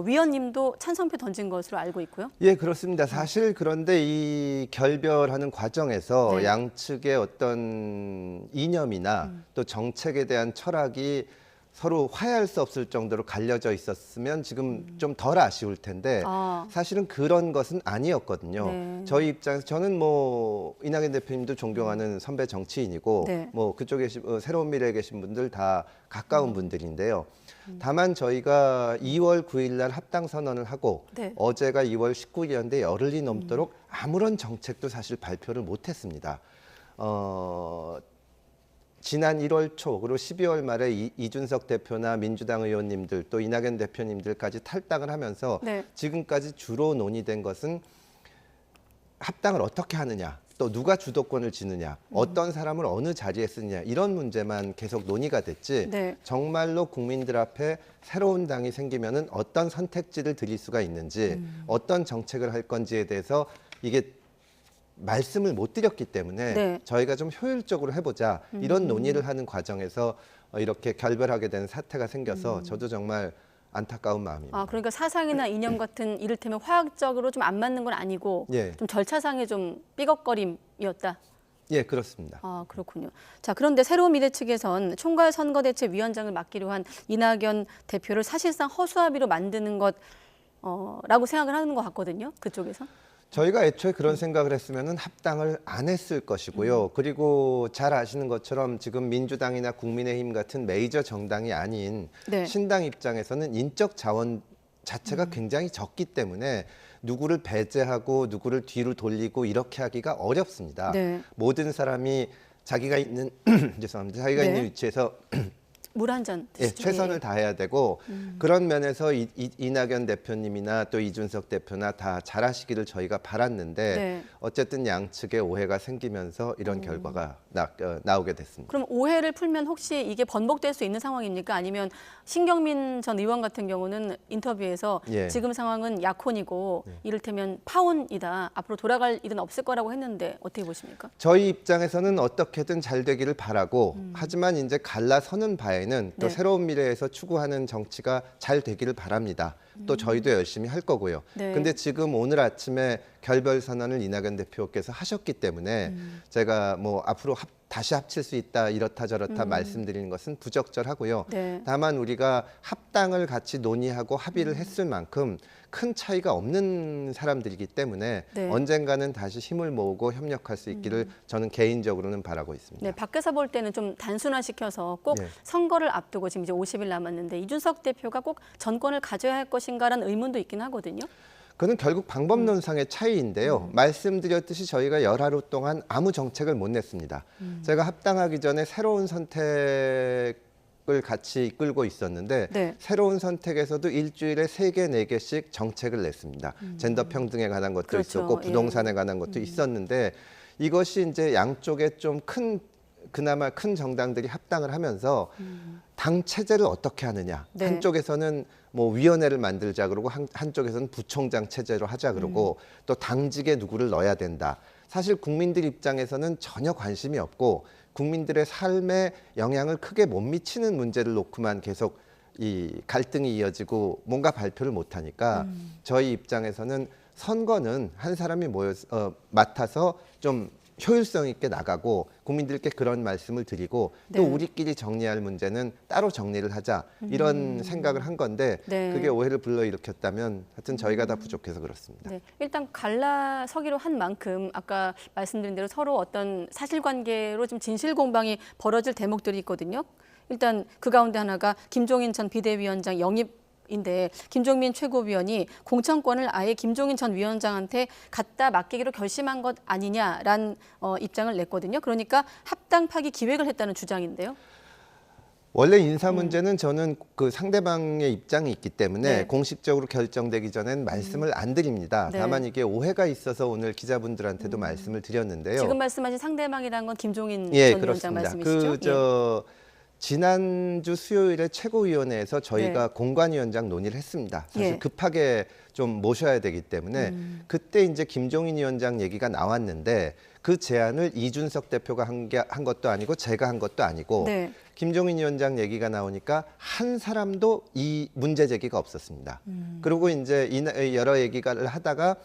위원님도 찬성표 던진 것으로 알고 있고요. 예, 그렇습니다. 사실 그런데 이 결별하는 과정에서 네. 양측의 어떤 이념이나 또 정책에 대한 철학이 서로 화해할 수 없을 정도로 갈려져 있었으면 지금 좀 덜 아쉬울 텐데 사실은 그런 것은 아니었거든요. 네. 저희 입장에서 저는 뭐 이낙연 대표님도 존경하는 선배 정치인이고 네. 뭐 그쪽에 새로운 미래에 계신 분들 다 가까운 분들인데요. 다만 저희가 2월 9일 날 합당 선언을 하고 네. 어제가 2월 19일이었는데 열흘이 넘도록 아무런 정책도 사실 발표를 못했습니다. 지난 1월 초 그리고 12월 말에 이준석 대표나 민주당 의원님들 또 이낙연 대표님들까지 탈당을 하면서 네. 지금까지 주로 논의된 것은 합당을 어떻게 하느냐, 또 누가 주도권을 지느냐, 어떤 사람을 어느 자리에 쓰느냐 이런 문제만 계속 논의가 됐지 네. 정말로 국민들 앞에 새로운 당이 생기면은 어떤 선택지를 드릴 수가 있는지 어떤 정책을 할 건지에 대해서 이게 말씀을 못 드렸기 때문에 네. 저희가 좀 효율적으로 해보자 이런 논의를 하는 과정에서 이렇게 결별하게 된 사태가 생겨서 저도 정말 안타까운 마음입니다. 그러니까 사상이나 이념 같은 이를테면 화학적으로 좀 안 맞는 건 아니고 예. 좀 절차상의 좀 삐걱거림이었다. 예, 그렇습니다. 그렇군요. 자, 그런데 새로운 미래 측에선 총괄선거대책위원장을 맡기로 한 이낙연 대표를 사실상 허수아비로 만드는 것라고 생각을 하는 것 같거든요. 그쪽에서. 저희가 애초에 그런 생각을 했으면은 합당을 안 했을 것이고요. 그리고 잘 아시는 것처럼 지금 민주당이나 국민의힘 같은 메이저 정당이 아닌 네. 신당 입장에서는 인적 자원 자체가 굉장히 적기 때문에 누구를 배제하고 누구를 뒤로 돌리고 이렇게 하기가 어렵습니다. 네. 모든 사람이 자기가 있는 죄송합니다. 자기가 네. 있는 위치에서 물 한 잔 예, 드시죠. 최선을 다해야 되고 그런 면에서 이낙연 대표님이나 또 이준석 대표나 다 잘하시기를 저희가 바랐는데 네. 어쨌든 양측의 오해가 생기면서 이런 결과가 나오게 됐습니다. 그럼 오해를 풀면 혹시 이게 번복될 수 있는 상황입니까? 아니면 신경민 전 의원 같은 경우는 인터뷰에서 예. 지금 상황은 약혼이고 이를테면 파혼이다. 앞으로 돌아갈 일은 없을 거라고 했는데 어떻게 보십니까? 저희 입장에서는 어떻게든 잘 되기를 바라고 하지만 이제 갈라서는 바에는 또 네. 새로운 미래에서 추구하는 정치가 잘 되기를 바랍니다. 또 저희도 열심히 할 거고요. 네. 근데 지금 오늘 아침에 결별 선언을 이낙연 대표께서 하셨기 때문에 제가 뭐 앞으로 다시 합칠 수 있다 이렇다 저렇다 말씀드리는 것은 부적절하고요. 네. 다만 우리가 합당을 같이 논의하고 합의를 했을 만큼 큰 차이가 없는 사람들이기 때문에 네. 언젠가는 다시 힘을 모으고 협력할 수 있기를 저는 개인적으로는 바라고 있습니다. 네, 밖에서 볼 때는 좀 단순화시켜서 꼭 네. 선거를 앞두고 지금 이제 50일 남았는데 이준석 대표가 꼭 전권을 가져야 할 것인가라는 의문도 있긴 하거든요. 그는 결국 방법론상의 차이인데요. 말씀드렸듯이 저희가 열하루 동안 아무 정책을 못 냈습니다. 제가 합당하기 전에 새로운 선택을 같이 이끌고 있었는데 네. 새로운 선택에서도 일주일에 3개, 4개씩 정책을 냈습니다. 젠더 평등에 관한 것도 그렇죠. 있었고 부동산에 관한 것도 있었는데 이것이 이제 양쪽에 좀 그나마 큰 정당들이 합당을 하면서 당 체제를 어떻게 하느냐. 네. 한쪽에서는 뭐 위원회를 만들자 그러고 한쪽에서는 부총장 체제로 하자 그러고 또 당직에 누구를 넣어야 된다. 사실 국민들 입장에서는 전혀 관심이 없고 국민들의 삶에 영향을 크게 못 미치는 문제를 놓고만 계속 이 갈등이 이어지고 뭔가 발표를 못 하니까 저희 입장에서는 선거는 한 사람이 맡아서 좀 효율성 있게 나가고 국민들께 그런 말씀을 드리고 또 네. 우리끼리 정리할 문제는 따로 정리를 하자 이런 생각을 한 건데 네. 그게 오해를 불러일으켰다면 하여튼 저희가 다 부족해서 그렇습니다. 네, 일단 갈라서기로 한 만큼 아까 말씀드린 대로 서로 어떤 사실관계로 좀 진실 공방이 벌어질 대목들이 있거든요. 일단 그 가운데 하나가 김종인 전 비대위원장 영입인데 김종민 최고위원이 공천권을 아예 김종인 전 위원장한테 갖다 맡기기로 결심한 것 아니냐라는 입장을 냈거든요. 그러니까 합당 파기 기획을 했다는 주장인데요. 원래 인사 문제는 저는 그 상대방의 입장이 있기 때문에 네. 공식적으로 결정되기 전엔 말씀을 안 드립니다. 네. 다만 이게 오해가 있어서 오늘 기자분들한테도 말씀을 드렸는데요. 지금 말씀하신 상대방이라는 건 김종인 예, 전 위원장 그렇습니다. 말씀이시죠? 지난주 수요일에 최고위원회에서 저희가 네. 공관위원장 논의를 했습니다. 사실 예. 급하게 좀 모셔야 되기 때문에 그때 이제 김종인 위원장 얘기가 나왔는데 그 제안을 이준석 대표가 한 것도 아니고 제가 한 것도 아니고 네. 김종인 위원장 얘기가 나오니까 한 사람도 이 문제 제기가 없었습니다. 그리고 이제 여러 얘기를 하다가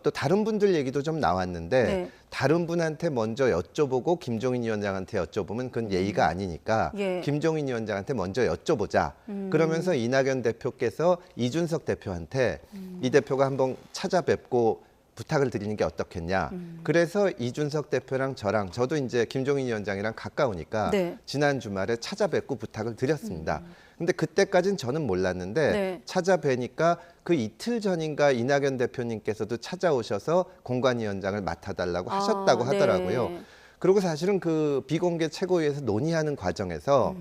또 다른 분들 얘기도 좀 나왔는데 네. 다른 분한테 먼저 여쭤보고 김종인 위원장한테 여쭤보면 그건 예의가 아니니까 예. 김종인 위원장한테 먼저 여쭤보자. 그러면서 이낙연 대표께서 이준석 대표한테 이 대표가 한번 찾아뵙고 부탁을 드리는 게 어떻겠냐. 그래서 이준석 대표랑 저도 이제 김종인 위원장이랑 가까우니까 네. 지난 주말에 찾아뵙고 부탁을 드렸습니다. 근데 그때까지는 저는 몰랐는데 네. 찾아뵈니까 그 이틀 전인가 이낙연 대표님께서도 찾아오셔서 공관위원장을 맡아달라고 하셨다고 네. 하더라고요. 그리고 사실은 그 비공개 최고위에서 논의하는 과정에서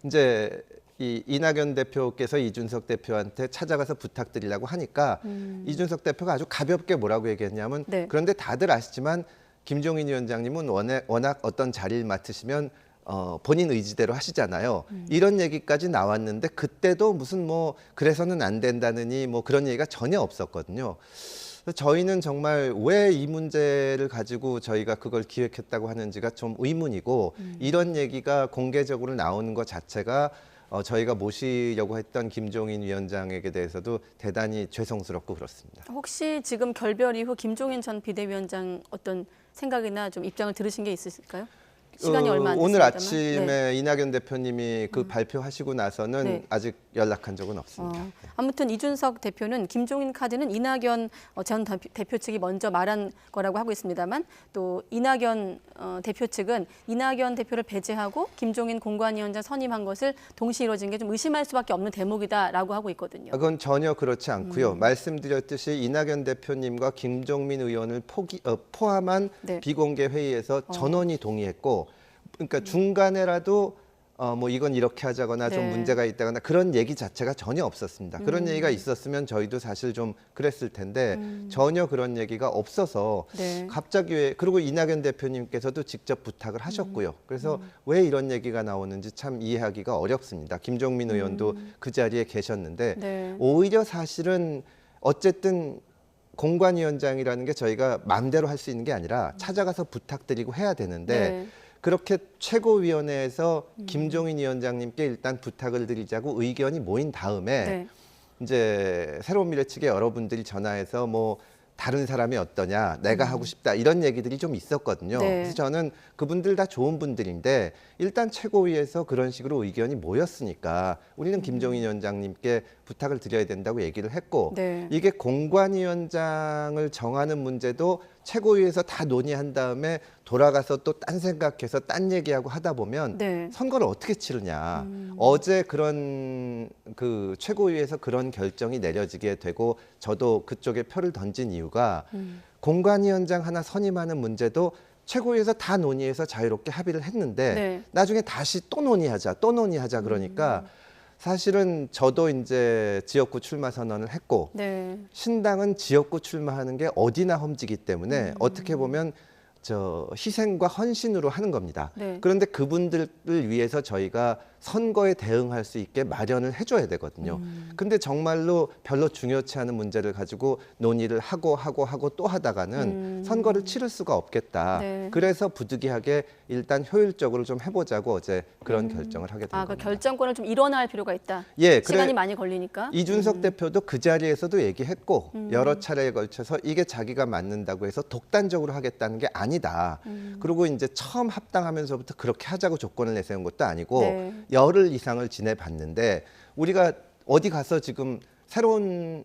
이제 이 이낙연 대표께서 이준석 대표한테 찾아가서 부탁드리려고 하니까 이준석 대표가 아주 가볍게 뭐라고 얘기했냐면 네. 그런데 다들 아시지만 김종인 위원장님은 워낙 어떤 자리를 맡으시면 본인 의지대로 하시잖아요. 이런 얘기까지 나왔는데 그때도 무슨 뭐 그래서는 안 된다느니 뭐 그런 얘기가 전혀 없었거든요. 저희는 정말 왜 이 문제를 가지고 저희가 그걸 기획했다고 하는지가 좀 의문이고 이런 얘기가 공개적으로 나오는 것 자체가 저희가 모시려고 했던 김종인 위원장에게 대해서도 대단히 죄송스럽고 그렇습니다. 혹시 지금 결별 이후 김종인 전 비대위원장 어떤 생각이나 좀 입장을 들으신 게 있으실까요? 시간이 얼마 안 됐습니다만. 오늘 아침에 네. 이낙연 대표님이 그 발표하시고 나서는 네. 아직 연락한 적은 없습니다. 아무튼 이준석 대표는 김종인 카드는 이낙연 전 대표 측이 먼저 말한 거라고 하고 있습니다만 또 이낙연 대표 측은 이낙연 대표를 배제하고 김종인 공관위원장 선임한 것을 동시에 이루어진 게 좀 의심할 수밖에 없는 대목이다라고 하고 있거든요. 그건 전혀 그렇지 않고요. 말씀드렸듯이 이낙연 대표님과 김종민 의원을 포함한 네. 비공개 회의에서 전원이 동의했고 그러니까 중간에라도 뭐 이건 이렇게 하자거나 좀 네. 문제가 있다거나 그런 얘기 자체가 전혀 없었습니다. 그런 얘기가 있었으면 저희도 사실 좀 그랬을 텐데 전혀 그런 얘기가 없어서 네. 갑자기 그리고 이낙연 대표님께서도 직접 부탁을 하셨고요. 그래서 왜 이런 얘기가 나오는지 참 이해하기가 어렵습니다. 김종민 의원도 그 자리에 계셨는데 네. 오히려 사실은 어쨌든 공관위원장이라는 게 저희가 마음대로 할 수 있는 게 아니라 찾아가서 부탁드리고 해야 되는데 네. 그렇게 최고위원회에서 김종인 위원장님께 일단 부탁을 드리자고 의견이 모인 다음에 네. 이제 새로운 미래 측에 여러분들이 전화해서 뭐 다른 사람이 어떠냐, 내가 하고 싶다 이런 얘기들이 좀 있었거든요. 네. 그래서 저는 그분들 다 좋은 분들인데 일단 최고위에서 그런 식으로 의견이 모였으니까 우리는 김종인 위원장님께 부탁을 드려야 된다고 얘기를 했고 네. 이게 공관위원장을 정하는 문제도 최고위에서 다 논의한 다음에 돌아가서 또 딴 생각해서 딴 얘기하고 하다 보면 네. 선거를 어떻게 치르냐. 어제 그런 그 최고위에서 그런 결정이 내려지게 되고 저도 그쪽에 표를 던진 이유가 공관위원장 하나 선임하는 문제도 최고위에서 다 논의해서 자유롭게 합의를 했는데 네. 나중에 다시 또 논의하자 그러니까 사실은 저도 이제 지역구 출마 선언을 했고 네. 신당은 지역구 출마하는 게 어디나 험지기 때문에 어떻게 보면 희생과 헌신으로 하는 겁니다. 네. 그런데 그분들을 위해서 저희가 선거에 대응할 수 있게 마련을 해줘야 되거든요. 근데 정말로 별로 중요치 않은 문제를 가지고 논의를 하고 또 하다가는 선거를 치를 수가 없겠다. 네. 그래서 부득이하게 일단 효율적으로 좀 해보자고 어제 그런 결정을 하게 된 겁니다. 그 결정권을 좀 일원화할 필요가 있다. 예, 시간이 많이 걸리니까. 이준석 대표도 그 자리에서도 얘기했고 여러 차례에 걸쳐서 이게 자기가 맞는다고 해서 독단적으로 하겠다는 게 아니다. 그리고 이제 처음 합당하면서부터 그렇게 하자고 조건을 내세운 것도 아니고 네. 열흘 이상을 지내봤는데 우리가 어디 가서 지금 새로운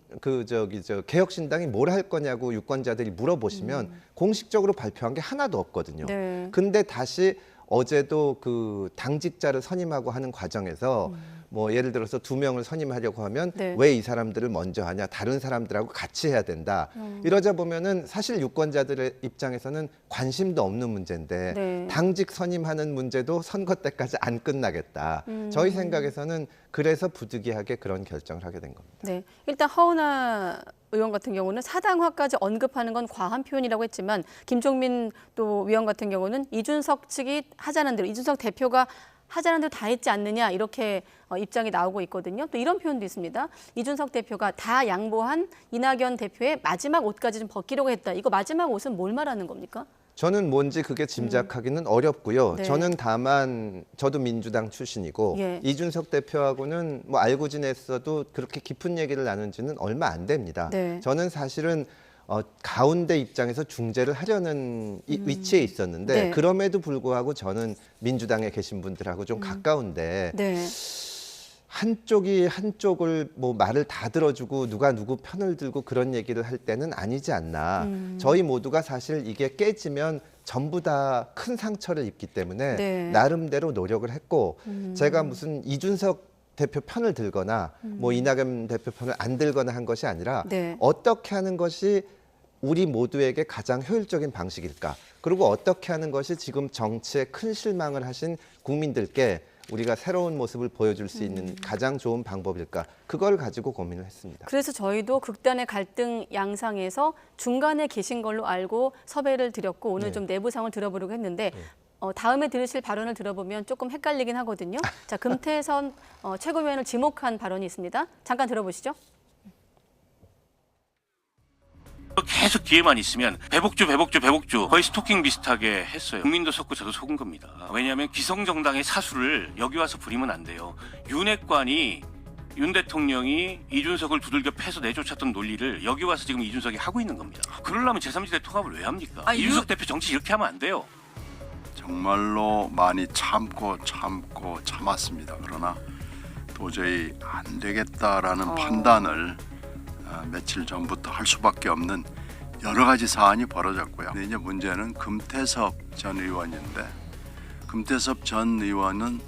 개혁신당이 뭘 할 거냐고 유권자들이 물어보시면 공식적으로 발표한 게 하나도 없거든요. 네. 근데 다시 어제도 그 당직자를 선임하고 하는 과정에서 뭐 예를 들어서 2명을 선임하려고 하면 네. 왜 이 사람들을 먼저 하냐, 다른 사람들하고 같이 해야 된다. 이러자 보면은 사실 유권자들의 입장에서는 관심도 없는 문제인데 네. 당직 선임하는 문제도 선거 때까지 안 끝나겠다. 저희 생각에서는 그래서 부득이하게 그런 결정을 하게 된 겁니다. 네, 일단 허은하 의원 같은 경우는 사당화까지 언급하는 건 과한 표현이라고 했지만 김종민 또 위원 같은 경우는 이준석 측이 하자는 대로 이준석 대표가 하자는 대로 다 했지 않느냐 이렇게 입장이 나오고 있거든요. 또 이런 표현도 있습니다. 이준석 대표가 다 양보한 이낙연 대표의 마지막 옷까지 좀 벗기려고 했다. 이거 마지막 옷은 뭘 말하는 겁니까? 저는 뭔지 그게 짐작하기는 어렵고요. 네. 저는 다만 저도 민주당 출신이고 예. 이준석 대표하고는 뭐 알고 지냈어도 그렇게 깊은 얘기를 나눈 지는 얼마 안 됩니다. 네. 저는 사실은 가운데 입장에서 중재를 하려는 위치에 있었는데 네. 그럼에도 불구하고 저는 민주당에 계신 분들하고 좀 가까운데 네. 한쪽이 한쪽을 뭐 말을 다 들어주고 누가 누구 편을 들고 그런 얘기를 할 때는 아니지 않나. 저희 모두가 사실 이게 깨지면 전부 다 큰 상처를 입기 때문에 네. 나름대로 노력을 했고 제가 무슨 이준석 대표 편을 들거나 뭐 이낙연 대표 편을 안 들거나 한 것이 아니라 네. 어떻게 하는 것이 우리 모두에게 가장 효율적인 방식일까? 그리고 어떻게 하는 것이 지금 정치에 큰 실망을 하신 국민들께 우리가 새로운 모습을 보여줄 수 있는 가장 좋은 방법일까? 그걸 가지고 고민을 했습니다. 그래서 저희도 극단의 갈등 양상에서 중간에 계신 걸로 알고 섭외를 드렸고 오늘 네. 좀 내부 상황을 들어보려고 했는데 다음에 들으실 발언을 들어보면 조금 헷갈리긴 하거든요. 자, 금태섭 최고위원을 지목한 발언이 있습니다. 잠깐 들어보시죠. 계속 뒤에만 있으면 배복주 거의 스토킹 비슷하게 했어요. 국민도 속고 저도 속은 겁니다. 왜냐하면 기성정당의 사수를 여기 와서 부리면 안 돼요. 윤핵관이 윤 대통령이 이준석을 두들겨 패서 내쫓았던 논리를 여기 와서 지금 이준석이 하고 있는 겁니다. 그러려면 제3지대 통합을 왜 합니까? 이준석 대표 정치 이렇게 하면 안 돼요. 정말로 많이 참고 참았습니다. 그러나 도저히 안 되겠다라는 판단을 며칠 전부터 할 수밖에 없는 여러 가지 사안이 벌어졌고요. 근데 이제 문제는 금태섭 전 의원인데 금태섭 전 의원은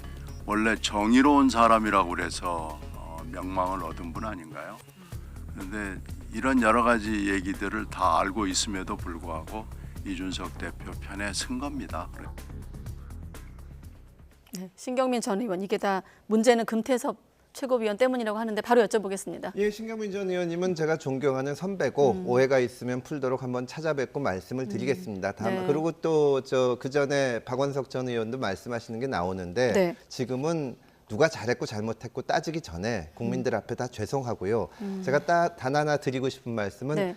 원래 정의로운 사람이라고 그래서 명망을 얻은 분 아닌가요? 그런데 이런 여러 가지 얘기들을 다 알고 있음에도 불구하고 이준석 대표 편에 쓴 겁니다. 네, 신경민 전 의원, 이게 다 문제는 금태섭 최고위원 때문이라고 하는데 바로 여쭤보겠습니다. 예, 신경민 전 의원님은 제가 존경하는 선배고 오해가 있으면 풀도록 한번 찾아뵙고 말씀을 드리겠습니다. 다만 네. 그리고 또 그 전에 박원석 전 의원도 말씀하시는 게 나오는데 네. 지금은 누가 잘했고 잘못했고 따지기 전에 국민들 앞에 다 죄송하고요. 제가 단 하나 드리고 싶은 말씀은 네.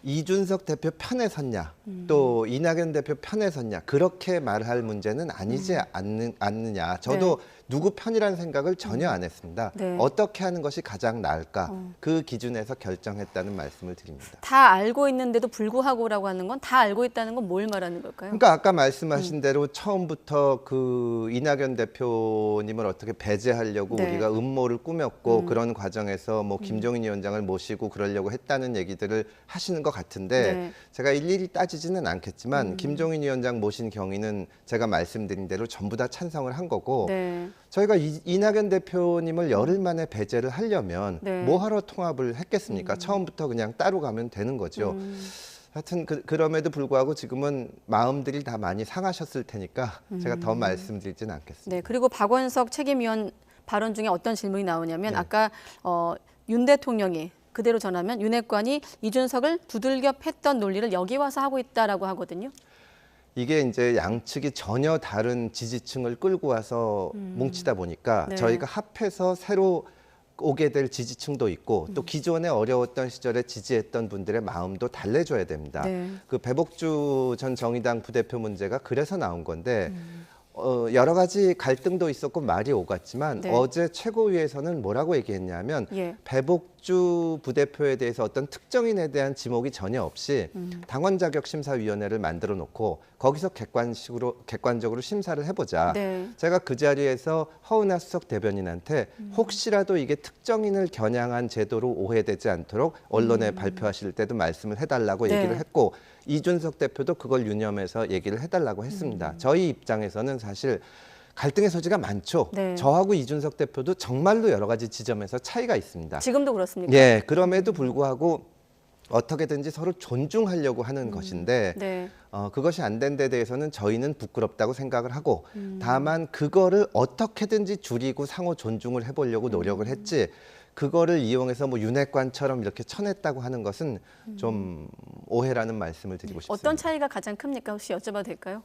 이준석 대표 편에 섰냐 또 이낙연 대표 편에 섰냐 그렇게 말할 문제는 아니지 않느냐. 저도 누구 편이라는 생각을 전혀 안 했습니다. 네. 어떻게 하는 것이 가장 나을까 그 기준에서 결정했다는 말씀을 드립니다. 다 알고 있는데도 불구하고라고 하는 건 다 알고 있다는 건 뭘 말하는 걸까요? 그러니까 아까 말씀하신 대로 처음부터 그 이낙연 대표님을 어떻게 배제하려고 네. 우리가 음모를 꾸몄고 그런 과정에서 뭐 김종인 위원장을 모시고 그러려고 했다는 얘기들을 하시는 것 같은데 네. 제가 일일이 따지지는 않겠지만 김종인 위원장 모신 경위는 제가 말씀드린 대로 전부 다 찬성을 한 거고 네. 저희가 이낙연 대표님을 열흘 만에 배제를 하려면 네. 뭐하러 통합을 했겠습니까? 처음부터 그냥 따로 가면 되는 거죠. 하여튼 그럼에도 불구하고 지금은 마음들이 다 많이 상하셨을 테니까 제가 더 말씀드리진 않겠습니다. 네, 그리고 박원석 책임위원 발언 중에 어떤 질문이 나오냐면 네. 아까 윤 대통령이 그대로 전하면 윤핵관이 이준석을 두들겨 팼던 논리를 여기 와서 하고 있다라고 하거든요. 이게 이제 양측이 전혀 다른 지지층을 끌고 와서 뭉치다 보니까 네. 저희가 합해서 새로 오게 될 지지층도 있고 또 기존에 어려웠던 시절에 지지했던 분들의 마음도 달래줘야 됩니다. 네. 그 배복주 전 정의당 부대표 문제가 그래서 나온 건데 여러 가지 갈등도 있었고 말이 오갔지만 네. 어제 최고위에서는 뭐라고 얘기했냐면 예. 배복주 부대표에 대해서 어떤 특정인에 대한 지목이 전혀 없이 당원자격심사위원회를 만들어 놓고 거기서 객관적으로 심사를 해보자. 네. 제가 그 자리에서 허은하 수석 대변인한테 혹시라도 이게 특정인을 겨냥한 제도로 오해되지 않도록 언론에 발표하실 때도 말씀을 해달라고 네. 얘기를 했고 이준석 대표도 그걸 유념해서 얘기를 해달라고 했습니다. 저희 입장에서는 사실 갈등의 소지가 많죠. 네. 저하고 이준석 대표도 정말로 여러 가지 지점에서 차이가 있습니다. 지금도 그렇습니까? 예, 그럼에도 불구하고 어떻게든지 서로 존중하려고 하는 것인데 네. 그것이 안 된 데 대해서는 저희는 부끄럽다고 생각을 하고 다만 그거를 어떻게든지 줄이고 상호 존중을 해보려고 노력을 했지 그거를 이용해서 뭐 윤핵관처럼 이렇게 쳐냈다고 하는 것은 좀 오해라는 말씀을 드리고 싶습니다. 어떤 차이가 가장 큽니까? 혹시 여쭤봐도 될까요?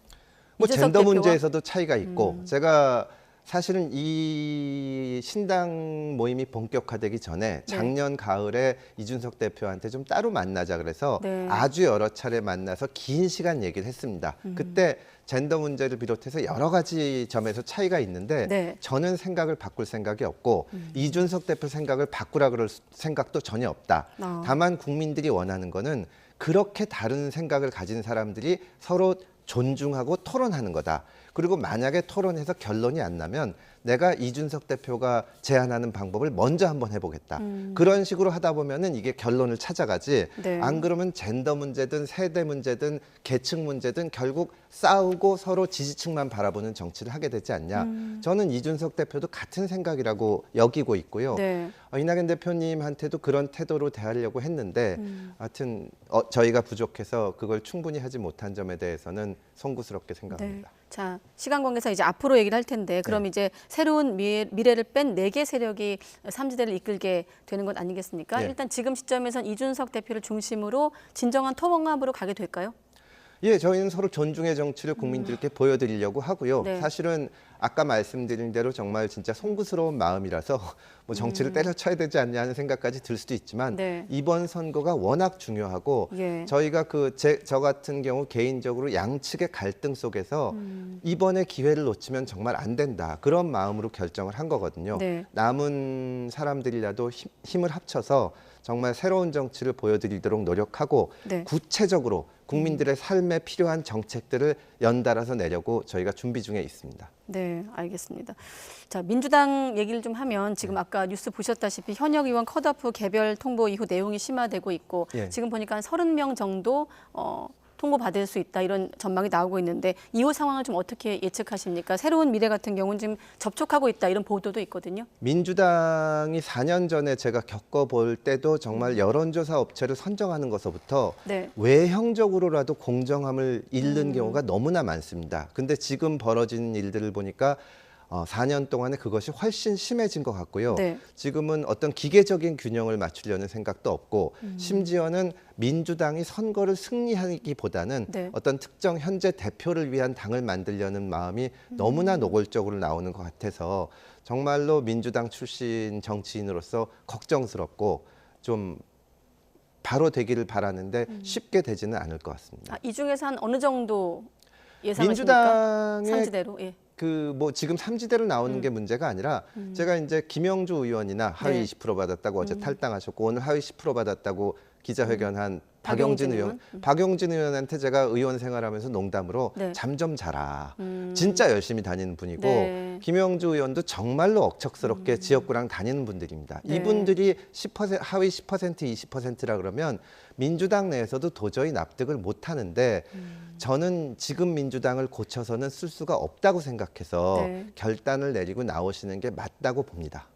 뭐 이준석 젠더 대표와? 문제에서도 차이가 있고 제가 사실은 이 신당 모임이 본격화되기 전에 작년 가을에 이준석 대표한테 좀 따로 만나자 그래서 네. 아주 여러 차례 만나서 긴 시간 얘기를 했습니다. 그때 젠더 문제를 비롯해서 여러 가지 점에서 차이가 있는데 네. 저는 생각을 바꿀 생각이 없고 이준석 대표 생각을 바꾸라 그럴 생각도 전혀 없다. 다만 국민들이 원하는 거는 그렇게 다른 생각을 가진 사람들이 서로 존중하고 토론하는 거다. 그리고 만약에 토론해서 결론이 안 나면 내가 이준석 대표가 제안하는 방법을 먼저 한번 해보겠다. 그런 식으로 하다 보면은 이게 결론을 찾아가지. 네. 안 그러면 젠더 문제든 세대 문제든 계층 문제든 결국 싸우고 서로 지지층만 바라보는 정치를 하게 되지 않냐. 저는 이준석 대표도 같은 생각이라고 여기고 있고요. 네. 이낙연 대표님한테도 그런 태도로 대하려고 했는데 하여튼 저희가 부족해서 그걸 충분히 하지 못한 점에 대해서는 송구스럽게 생각합니다. 네. 자, 시간 관계상 이제 앞으로 얘기를 할 텐데 그럼 이제 새로운 미래를 뺀 4개 세력이 삼지대를 이끌게 되는 것 아니겠습니까? 네. 일단 지금 시점에선 이준석 대표를 중심으로 진정한 통합으로 가게 될까요? 예, 저희는 서로 존중의 정치를 국민들께 보여드리려고 하고요. 네. 사실은 아까 말씀드린 대로 정말 진짜 송구스러운 마음이라서 뭐 정치를 때려쳐야 되지 않냐는 생각까지 들 수도 있지만 네. 이번 선거가 워낙 중요하고 예. 저희가 저 같은 경우 개인적으로 양측의 갈등 속에서 이번에 기회를 놓치면 정말 안 된다. 그런 마음으로 결정을 한 거거든요. 네. 남은 사람들이라도 힘을 합쳐서 정말 새로운 정치를 보여드리도록 노력하고 네. 구체적으로 국민들의 삶에 필요한 정책들을 연달아서 내려고 저희가 준비 중에 있습니다. 네, 알겠습니다. 자, 민주당 얘기를 좀 하면 지금 아까 뉴스 보셨다시피 현역 의원 컷오프 개별 통보 이후 내용이 심화되고 있고 예. 지금 보니까 30명 정도 통보받을 수 있다 이런 전망이 나오고 있는데 이후 상황을 좀 어떻게 예측하십니까? 새로운 미래 같은 경우는 지금 접촉하고 있다 이런 보도도 있거든요. 민주당이 4년 전에 제가 겪어볼 때도 정말 여론조사 업체를 선정하는 것부터 네. 외형적으로라도 공정함을 잃는 경우가 너무나 많습니다. 근데 지금 벌어지는 일들을 보니까 4년 동안에 그것이 훨씬 심해진 것 같고요. 네. 지금은 어떤 기계적인 균형을 맞추려는 생각도 없고 심지어는 민주당이 선거를 승리하기보다는 네. 어떤 특정 현재 대표를 위한 당을 만들려는 마음이 너무나 노골적으로 나오는 것 같아서 정말로 민주당 출신 정치인으로서 걱정스럽고 좀 바로 되기를 바라는데 쉽게 되지는 않을 것 같습니다. 이 중에서 한 어느 정도 예상하십니까? 민주당의 삼지대로. 예. 뭐 지금 삼지대로 나오는 게 문제가 아니라 제가 이제 김영주 의원이나 하위 네. 20% 받았다고 어제 탈당하셨고 오늘 하위 10% 받았다고 기자회견한 박용진 의원. 박용진 의원한테 제가 의원 생활하면서 농담으로 네. 잠 좀 자라. 진짜 열심히 다니는 분이고 네. 김영주 의원도 정말로 억척스럽게 지역구랑 다니는 분들입니다. 네. 이분들이 10% 하위 10% 20%라 그러면 민주당 내에서도 도저히 납득을 못 하는데 저는 지금 민주당을 고쳐서는 쓸 수가 없다고 생각해서 네. 결단을 내리고 나오시는 게 맞다고 봅니다.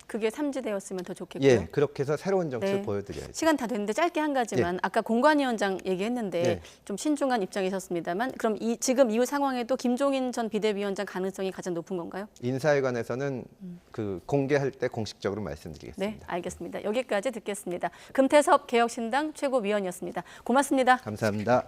그게 삼지대였으면 더 좋겠고요. 예, 그렇게 해서 새로운 정치를 네. 보여드려야죠. 시간 다 됐는데 짧게 한 가지만 아까 공관위원장 얘기했는데 네. 좀 신중한 입장이셨습니다만 그럼 지금 이후 상황에도 김종인 전 비대위원장 가능성이 가장 높은 건가요? 인사에 관해서는 그 공개할 때 공식적으로 말씀드리겠습니다. 네, 알겠습니다. 여기까지 듣겠습니다. 금태섭 개혁신당 최고위원이었습니다. 고맙습니다. 감사합니다.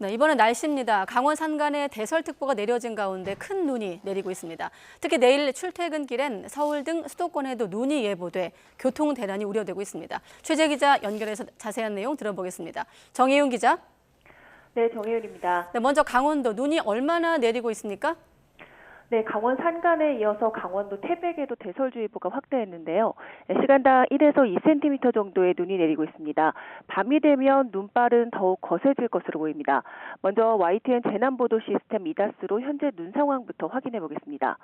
네, 이번엔 날씨입니다. 강원 산간에 대설특보가 내려진 가운데 큰 눈이 내리고 있습니다. 특히 내일 출퇴근길엔 서울 등 수도권에도 눈이 예보돼 교통 대란이 우려되고 있습니다. 최재 기자 연결해서 자세한 내용 들어보겠습니다. 정혜윤 기자. 네, 정혜윤입니다. 네, 먼저 강원도 눈이 얼마나 내리고 있습니까? 네, 강원 산간에 이어서 강원도 태백에도 대설주의보가 확대했는데요. 시간당 1에서 2cm 정도의 눈이 내리고 있습니다. 밤이 되면 눈발은 더욱 거세질 것으로 보입니다. 먼저 YTN 재난보도 시스템 이다스로 현재 눈 상황부터 확인해 보겠습니다.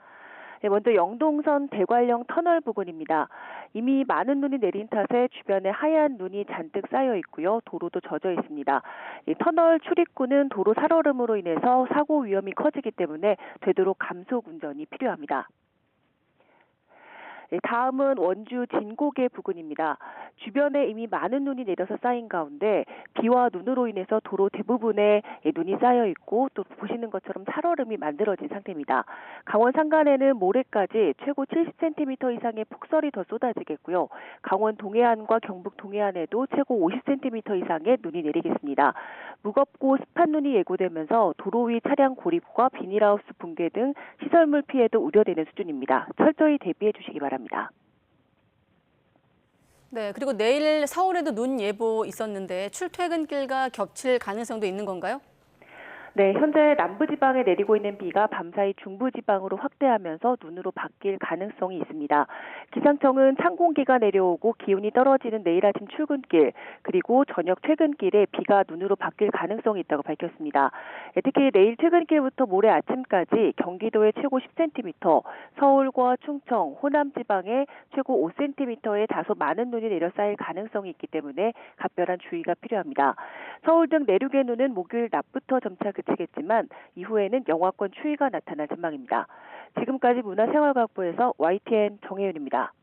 네, 먼저 영동선 대관령 터널 부근입니다. 이미 많은 눈이 내린 탓에 주변에 하얀 눈이 잔뜩 쌓여 있고요. 도로도 젖어 있습니다. 이 터널 출입구는 도로 살얼음으로 인해서 사고 위험이 커지기 때문에 되도록 감속 운전이 필요합니다. 다음은 원주 진고개 부근입니다. 주변에 이미 많은 눈이 내려서 쌓인 가운데 비와 눈으로 인해서 도로 대부분에 눈이 쌓여 있고 또 보시는 것처럼 살얼음이 만들어진 상태입니다. 강원 산간에는 모레까지 최고 70cm 이상의 폭설이 더 쏟아지겠고요. 강원 동해안과 경북 동해안에도 최고 50cm 이상의 눈이 내리겠습니다. 무겁고 습한 눈이 예고되면서 도로 위 차량 고립과 비닐하우스 붕괴 등 시설물 피해도 우려되는 수준입니다. 철저히 대비해 주시기 바랍니다. 네, 그리고 내일 서울에도 눈 예보 있었는데 출퇴근길과 겹칠 가능성도 있는 건가요? 네, 현재 남부지방에 내리고 있는 비가 밤사이 중부지방으로 확대하면서 눈으로 바뀔 가능성이 있습니다. 기상청은 찬 공기가 내려오고 기온이 떨어지는 내일 아침 출근길 그리고 저녁 퇴근길에 비가 눈으로 바뀔 가능성이 있다고 밝혔습니다. 특히 내일 퇴근길부터 모레 아침까지 경기도에 최고 10cm, 서울과 충청, 호남 지방에 최고 5cm의 다소 많은 눈이 내려 쌓일 가능성이 있기 때문에 각별한 주의가 필요합니다. 서울 등 내륙의 눈은 목요일 낮부터 점차 그치겠지만 이후에는 영하권 추위가 나타날 전망입니다. 지금까지 문화생활과학부에서 YTN 정혜윤입니다.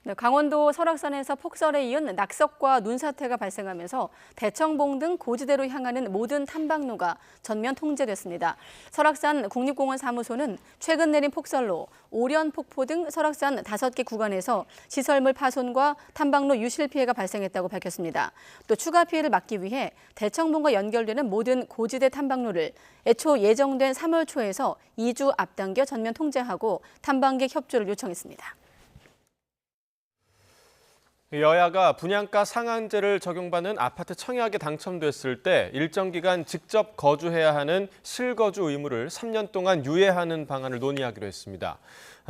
네, 강원도 설악산에서 폭설에 이은 낙석과 눈사태가 발생하면서 대청봉 등 고지대로 향하는 모든 탐방로가 전면 통제됐습니다. 설악산 국립공원 사무소는 최근 내린 폭설로 오련 폭포 등 설악산 5개 구간에서 시설물 파손과 탐방로 유실 피해가 발생했다고 밝혔습니다. 또 추가 피해를 막기 위해 대청봉과 연결되는 모든 고지대 탐방로를 애초 예정된 3월 초에서 2주 앞당겨 전면 통제하고 탐방객 협조를 요청했습니다. 여야가 분양가 상한제를 적용받는 아파트 청약에 당첨됐을 때 일정 기간 직접 거주해야 하는 실거주 의무를 3년 동안 유예하는 방안을 논의하기로 했습니다.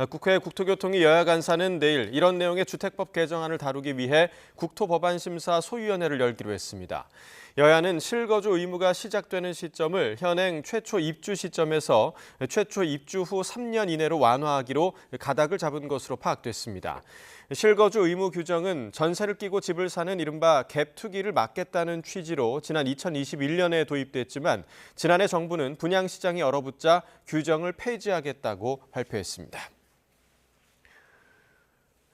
국회 국토교통위 여야 간사는 내일 이런 내용의 주택법 개정안을 다루기 위해 국토법안심사 소위원회를 열기로 했습니다. 여야는 실거주 의무가 시작되는 시점을 현행 최초 입주 시점에서 최초 입주 후 3년 이내로 완화하기로 가닥을 잡은 것으로 파악됐습니다. 실거주 의무 규정은 전세를 끼고 집을 사는 이른바 갭 투기를 막겠다는 취지로 지난 2021년에 도입됐지만 지난해 정부는 분양시장이 얼어붙자 규정을 폐지하겠다고 발표했습니다.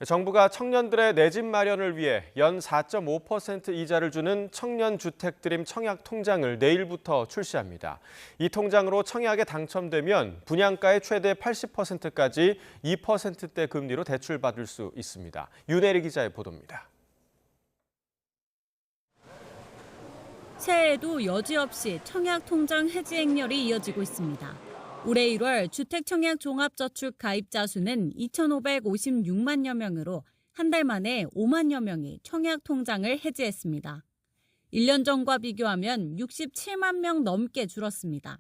정부가 청년들의 내 집 마련을 위해 연 4.5% 이자를 주는 청년주택드림 청약통장을 내일부터 출시합니다. 이 통장으로 청약에 당첨되면 분양가의 최대 80%까지 2%대 금리로 대출받을 수 있습니다. 윤혜리 기자의 보도입니다. 새해에도 여지없이 청약통장 해지 행렬이 이어지고 있습니다. 올해 1월 주택청약 종합저축 가입자 수는 2,556만여 명으로 한 달 만에 5만여 명이 청약통장을 해지했습니다. 1년 전과 비교하면 67만 명 넘게 줄었습니다.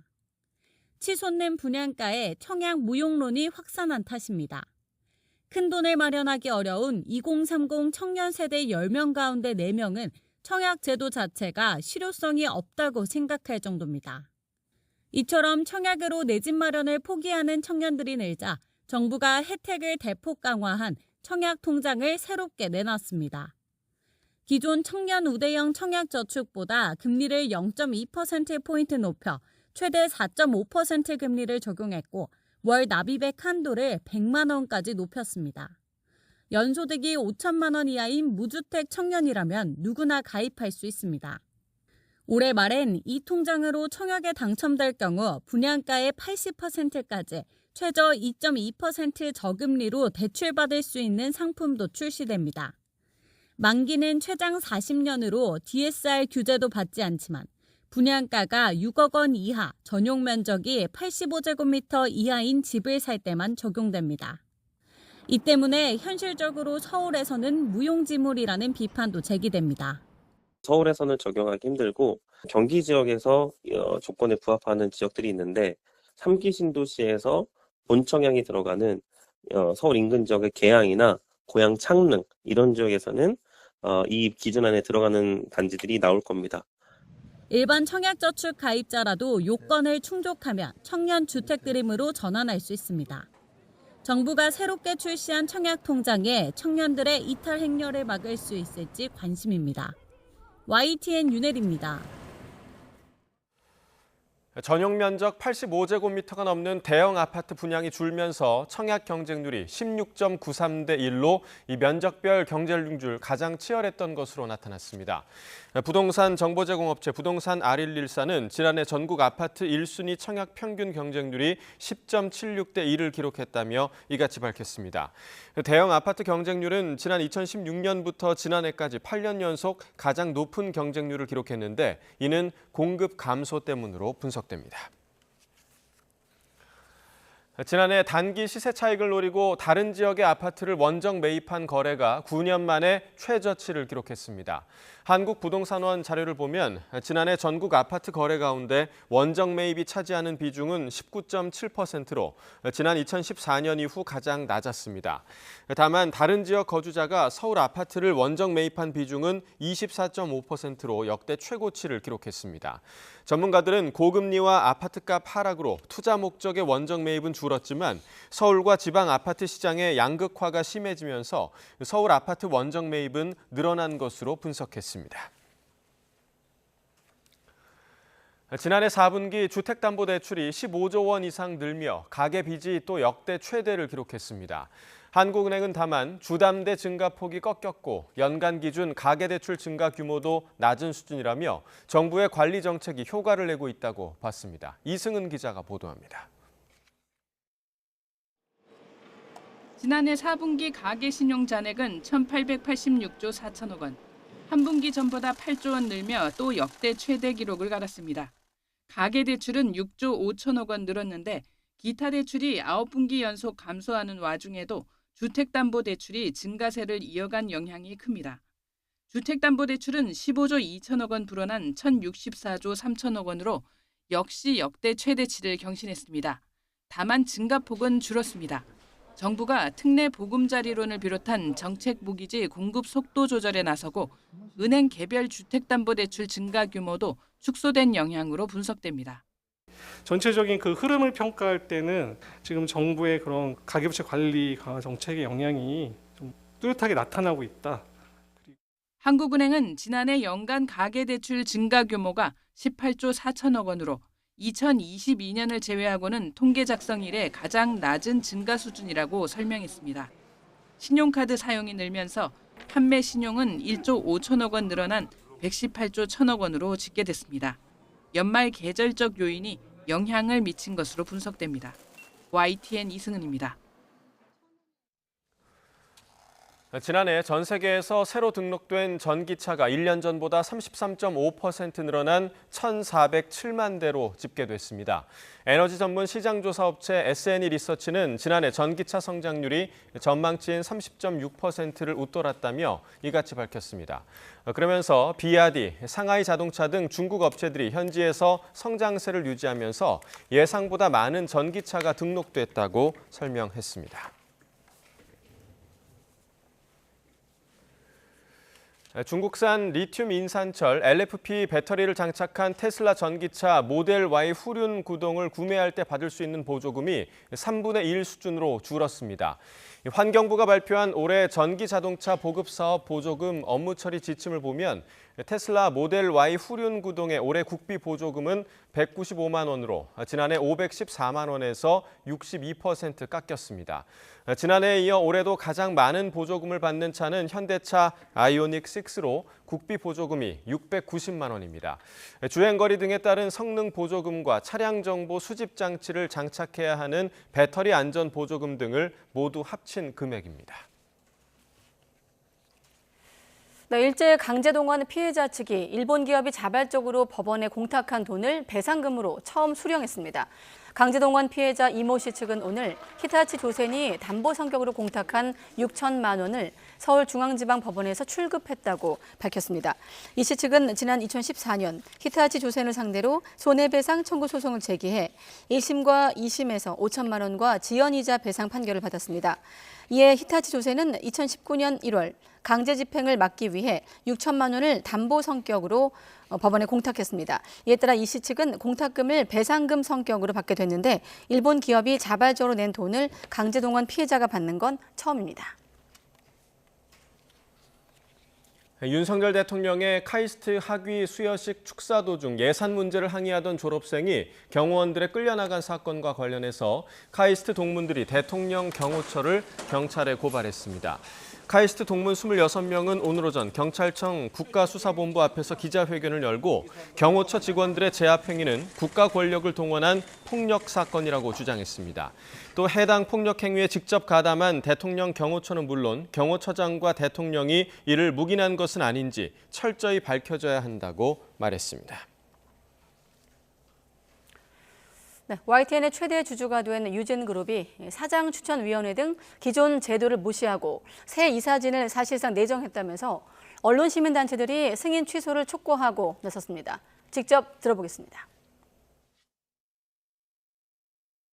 치솟는 분양가에 청약 무용론이 확산한 탓입니다. 큰돈을 마련하기 어려운 2030 청년 세대 10명 가운데 4명은 청약 제도 자체가 실효성이 없다고 생각할 정도입니다. 이처럼 청약으로 내 집 마련을 포기하는 청년들이 늘자 정부가 혜택을 대폭 강화한 청약통장을 새롭게 내놨습니다. 기존 청년 우대형 청약저축보다 금리를 0.2%포인트 높여 최대 4.5% 금리를 적용했고 월 납입액 한도를 100만 원까지 높였습니다. 연소득이 5천만 원 이하인 무주택 청년이라면 누구나 가입할 수 있습니다. 올해 말엔 이 통장으로 청약에 당첨될 경우 분양가의 80%까지 최저 2.2% 저금리로 대출받을 수 있는 상품도 출시됩니다. 만기는 최장 40년으로 DSR 규제도 받지 않지만 분양가가 6억 원 이하, 전용 면적이 85제곱미터 이하인 집을 살 때만 적용됩니다. 이 때문에 현실적으로 서울에서는 무용지물이라는 비판도 제기됩니다. 서울에서는 적용하기 힘들고 경기 지역에서 조건에 부합하는 지역들이 있는데 3기 신도시에서 본청양이 들어가는 서울 인근 지역의 계양이나 고양 창릉 이런 지역에서는 이 기준 안에 들어가는 단지들이 나올 겁니다. 일반 청약저축 가입자라도 요건을 충족하면 청년주택드림으로 전환할 수 있습니다. 정부가 새롭게 출시한 청약통장에 청년들의 이탈 행렬을 막을 수 있을지 관심입니다. YTN 윤혜리입니다. 전용 면적 85제곱미터가 넘는 대형 아파트 분양이 줄면서 청약 경쟁률이 16.93대 1로 이 면적별 경쟁률 중 가장 치열했던 것으로 나타났습니다. 부동산 정보제공업체 부동산 R114는 지난해 전국 아파트 1순위 청약 평균 경쟁률이 10.76대 1을 기록했다며 이같이 밝혔습니다. 대형 아파트 경쟁률은 지난 2016년부터 지난해까지 8년 연속 가장 높은 경쟁률을 기록했는데 이는 공급 감소 때문으로 분석됩니다. 지난해 단기 시세 차익을 노리고 다른 지역의 아파트를 원정 매입한 거래가 9년 만에 최저치를 기록했습니다. 한국부동산원 자료를 보면 지난해 전국 아파트 거래 가운데 원정 매입이 차지하는 비중은 19.7%로 지난 2014년 이후 가장 낮았습니다. 다만 다른 지역 거주자가 서울 아파트를 원정 매입한 비중은 24.5%로 역대 최고치를 기록했습니다. 전문가들은 고금리와 아파트값 하락으로 투자 목적의 원정 매입은 줄었지만 서울과 지방 아파트 시장의 양극화가 심해지면서 서울 아파트 원정 매입은 늘어난 것으로 분석했습니다. 지난해 4분기 주택담보대출이 15조 원 이상 늘며 가계빚이 또 역대 최대를 기록했습니다. 한국은행은 다만 주담대 증가폭이 꺾였고 연간 기준 가계대출 증가 규모도 낮은 수준이라며 정부의 관리 정책이 효과를 내고 있다고 봤습니다. 이승은 기자가 보도합니다. 지난해 4분기 가계신용 잔액은 1,886조 4천억 원, 한 분기 전보다 8조 원 늘며 또 역대 최대 기록을 갈았습니다. 가계대출은 6조 5천억 원 늘었는데 기타 대출이 9분기 연속 감소하는 와중에도 주택담보대출이 증가세를 이어간 영향이 큽니다. 주택담보대출은 15조 2천억 원 불어난 1,064조 3천억 원으로 역시 역대 최대치를 경신했습니다. 다만 증가폭은 줄었습니다. 정부가 특례 보금자리론을 비롯한 정책 모기지 공급 속도 조절에 나서고 은행 개별 주택담보대출 증가 규모도 축소된 영향으로 분석됩니다. 전체적인 그 흐름을 평가할 때는 지금 정부의 그런 가계부채 관리 강화 정책의 영향이 좀 뚜렷하게 나타나고 있다. 한국은행은 지난해 연간 가계대출 증가 규모가 18조 4천억 원으로 2022년을 제외하고는 통계 작성 이래 가장 낮은 증가 수준이라고 설명했습니다. 신용카드 사용이 늘면서 판매 신용은 1조 5천억 원 늘어난 118조 1천억 원으로 집계됐습니다. 연말 계절적 요인이 영향을 미친 것으로 분석됩니다. YTN 이승은입니다. 지난해 전 세계에서 새로 등록된 전기차가 1년 전보다 33.5% 늘어난 1,407만 대로 집계됐습니다. 에너지 전문 시장조사업체 S&E 리서치는 지난해 전기차 성장률이 전망치인 30.6%를 웃돌았다며 이같이 밝혔습니다. 그러면서 비아디, 상하이 자동차 등 중국 업체들이 현지에서 성장세를 유지하면서 예상보다 많은 전기차가 등록됐다고 설명했습니다. 중국산 리튬 인산철 LFP 배터리를 장착한 테슬라 전기차 모델 Y 후륜 구동을 구매할 때 받을 수 있는 보조금이 3분의 1 수준으로 줄었습니다. 환경부가 발표한 올해 전기자동차 보급사업 보조금 업무 처리 지침을 보면 테슬라 모델 Y 후륜 구동의 올해 국비 보조금은 195만 원으로 지난해 514만 원에서 62% 깎였습니다. 지난해에 이어 올해도 가장 많은 보조금을 받는 차는 현대차 아이오닉 6로 국비 보조금이 690만 원입니다. 주행거리 등에 따른 성능 보조금과 차량 정보 수집 장치를 장착해야 하는 배터리 안전 보조금 등을 모두 합친 금액입니다. 네, 일제 강제동원 피해자 측이 일본 기업이 자발적으로 법원에 공탁한 돈을 배상금으로 처음 수령했습니다. 강제동원 피해자 이모 씨 측은 오늘 히타치 조센이 담보 성격으로 공탁한 6천만 원을 서울중앙지방법원에서 출급했다고 밝혔습니다. 이 씨 측은 지난 2014년 히타치 조센을 상대로 손해배상 청구 소송을 제기해 1심과 2심에서 5천만 원과 지연이자 배상 판결을 받았습니다. 이에 히타치 조센은 2019년 1월 강제 집행을 막기 위해 6천만 원을 담보 성격으로 법원에 공탁했습니다. 이에 따라 이 씨 측은 공탁금을 배상금 성격으로 받게 됐는데 일본 기업이 자발적으로 낸 돈을 강제동원 피해자가 받는 건 처음입니다. 윤석열 대통령의 카이스트 학위 수여식 축사 도중 예산 문제를 항의하던 졸업생이 경호원들에 끌려나간 사건과 관련해서 카이스트 동문들이 대통령 경호처를 경찰에 고발했습니다. 카이스트 동문 26명은 오늘 오전 경찰청 국가수사본부 앞에서 기자회견을 열고 경호처 직원들의 제압 행위는 국가 권력을 동원한 폭력 사건이라고 주장했습니다. 또 해당 폭력 행위에 직접 가담한 대통령 경호처는 물론 경호처장과 대통령이 이를 묵인한 것은 아닌지 철저히 밝혀져야 한다고 말했습니다. 네, YTN의 최대 주주가 된 유진그룹이 사장추천위원회 등 기존 제도를 무시하고 새 이사진을 사실상 내정했다면서 언론시민단체들이 승인 취소를 촉구하고 나섰습니다. 직접 들어보겠습니다.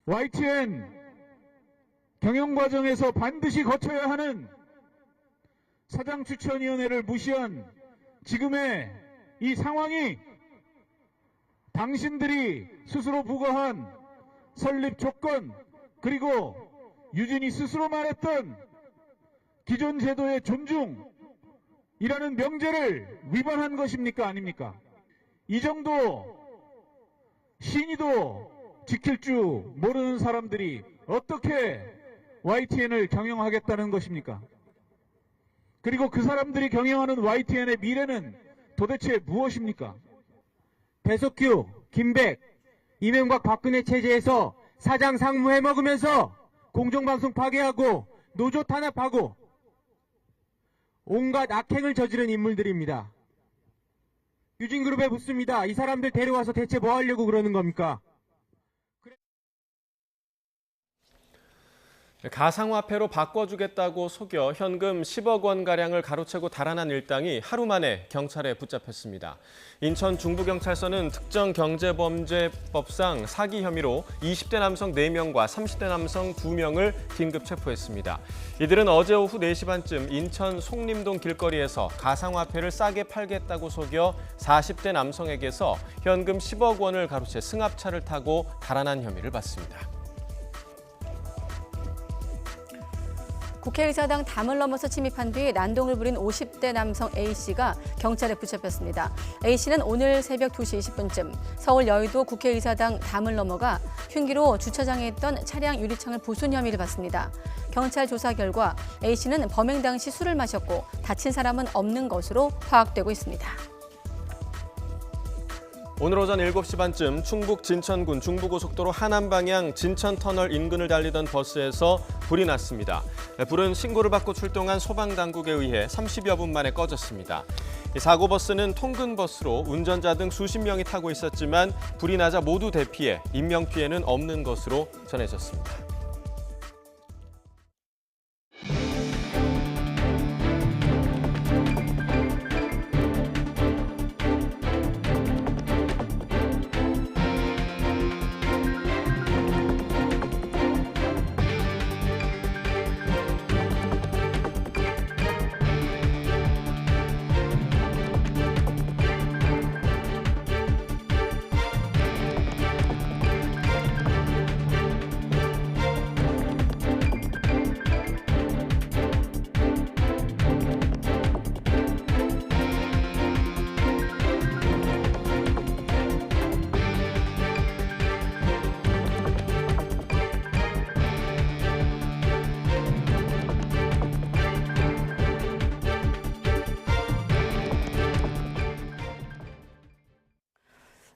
YTN 경영 과정에서 반드시 거쳐야 하는 사장추천위원회를 무시한 지금의 이 상황이 당신들이 스스로 부과한 설립 조건 그리고 유진이 스스로 말했던 기존 제도의 존중이라는 명제를 위반한 것입니까? 아닙니까? 이 정도 신의도 지킬 줄 모르는 사람들이 어떻게 YTN을 경영하겠다는 것입니까? 그리고 그 사람들이 경영하는 YTN의 미래는 도대체 무엇입니까? 배석규, 김백, 이명박 박근혜 체제에서 사장 상무해 먹으면서 공정방송 파괴하고 노조 탄압하고 온갖 악행을 저지른 인물들입니다. 유진그룹에 묻습니다. 이 사람들 데려와서 대체 뭐 하려고 그러는 겁니까? 가상화폐로 바꿔주겠다고 속여 현금 10억 원가량을 가로채고 달아난 일당이 하루 만에 경찰에 붙잡혔습니다. 인천 중부경찰서는 특정경제범죄법상 사기 혐의로 20대 남성 4명과 30대 남성 2명을 긴급 체포했습니다. 이들은 어제 오후 4시 반쯤 인천 송림동 길거리에서 가상화폐를 싸게 팔겠다고 속여 40대 남성에게서 현금 10억 원을 가로채 승합차를 타고 달아난 혐의를 받습니다. 국회의사당 담을 넘어서 침입한 뒤 난동을 부린 50대 남성 A씨가 경찰에 붙잡혔습니다. A씨는 오늘 새벽 2시 20분쯤 서울 여의도 국회의사당 담을 넘어가 흉기로 주차장에 있던 차량 유리창을 부순 혐의를 받습니다. 경찰 조사 결과 A씨는 범행 당시 술을 마셨고 다친 사람은 없는 것으로 파악되고 있습니다. 오늘 오전 7시 반쯤 충북 진천군 중부고속도로 하남 방향 진천터널 인근을 달리던 버스에서 불이 났습니다. 불은 신고를 받고 출동한 소방당국에 의해 30여 분 만에 꺼졌습니다. 사고 버스는 통근버스로 운전자 등 수십 명이 타고 있었지만 불이 나자 모두 대피해 인명피해는 없는 것으로 전해졌습니다.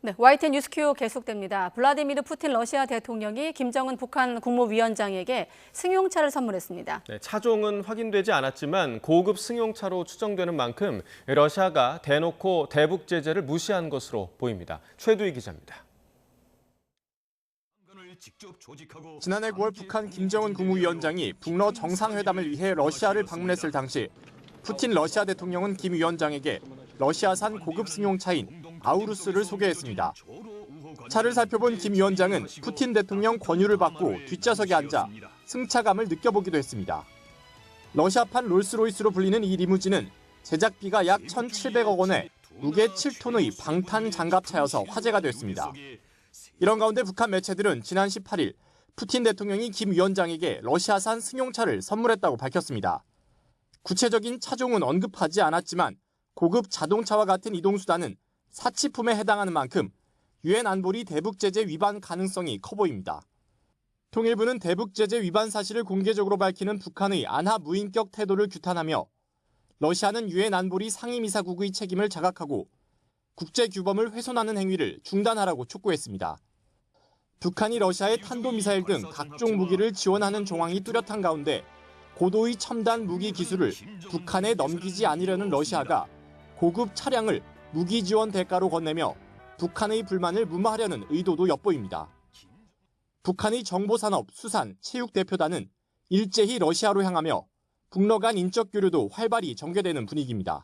네, YTN 뉴스큐 계속됩니다. 블라디미르 푸틴 러시아 대통령이 김정은 북한 국무위원장에게 승용차를 선물했습니다. 네, 차종은 확인되지 않았지만 고급 승용차로 추정되는 만큼 러시아가 대놓고 대북 제재를 무시한 것으로 보입니다. 최두희 기자입니다. 지난해 9월 북한 김정은 국무위원장이 북러 정상회담을 위해 러시아를 방문했을 당시 푸틴 러시아 대통령은 김 위원장에게 러시아산 고급 승용차인 아우루스를 소개했습니다. 차를 살펴본 김 위원장은 푸틴 대통령 권유를 받고 뒷좌석에 앉아 승차감을 느껴보기도 했습니다. 러시아판 롤스로이스로 불리는 이 리무진은 제작비가 약 1,700억 원에 무게 7톤의 방탄 장갑차여서 화제가 됐습니다. 이런 가운데 북한 매체들은 지난 18일 푸틴 대통령이 김 위원장에게 러시아산 승용차를 선물했다고 밝혔습니다. 구체적인 차종은 언급하지 않았지만 고급 자동차와 같은 이동수단은 사치품에 해당하는 만큼 유엔 안보리 대북 제재 위반 가능성이 커 보입니다. 통일부는 대북 제재 위반 사실을 공개적으로 밝히는 북한의 안하 무인격 태도를 규탄하며 러시아는 유엔 안보리 상임이사국의 책임을 자각하고 국제 규범을 훼손하는 행위를 중단하라고 촉구했습니다. 북한이 러시아의 탄도미사일 등 각종 무기를 지원하는 정황이 뚜렷한 가운데 고도의 첨단 무기 기술을 북한에 넘기지 않으려는 러시아가 고급 차량을 무기 지원 대가로 건네며 북한의 불만을 무마하려는 의도도 엿보입니다. 북한의 정보산업, 수산, 체육 대표단은 일제히 러시아로 향하며 북러 간 인적 교류도 활발히 전개되는 분위기입니다.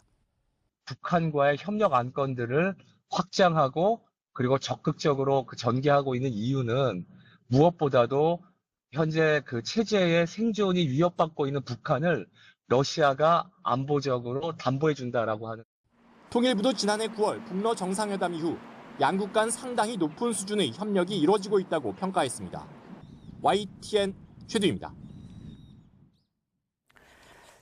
북한과의 협력 안건들을 확장하고 그리고 적극적으로 전개하고 있는 이유는 무엇보다도 현재 그 체제의 생존이 위협받고 있는 북한을 러시아가 안보적으로 담보해준다라고 하는. 통일부도 지난해 9월 북러 정상회담 이후 양국 간 상당히 높은 수준의 협력이 이루어지고 있다고 평가했습니다. YTN 최두입니다.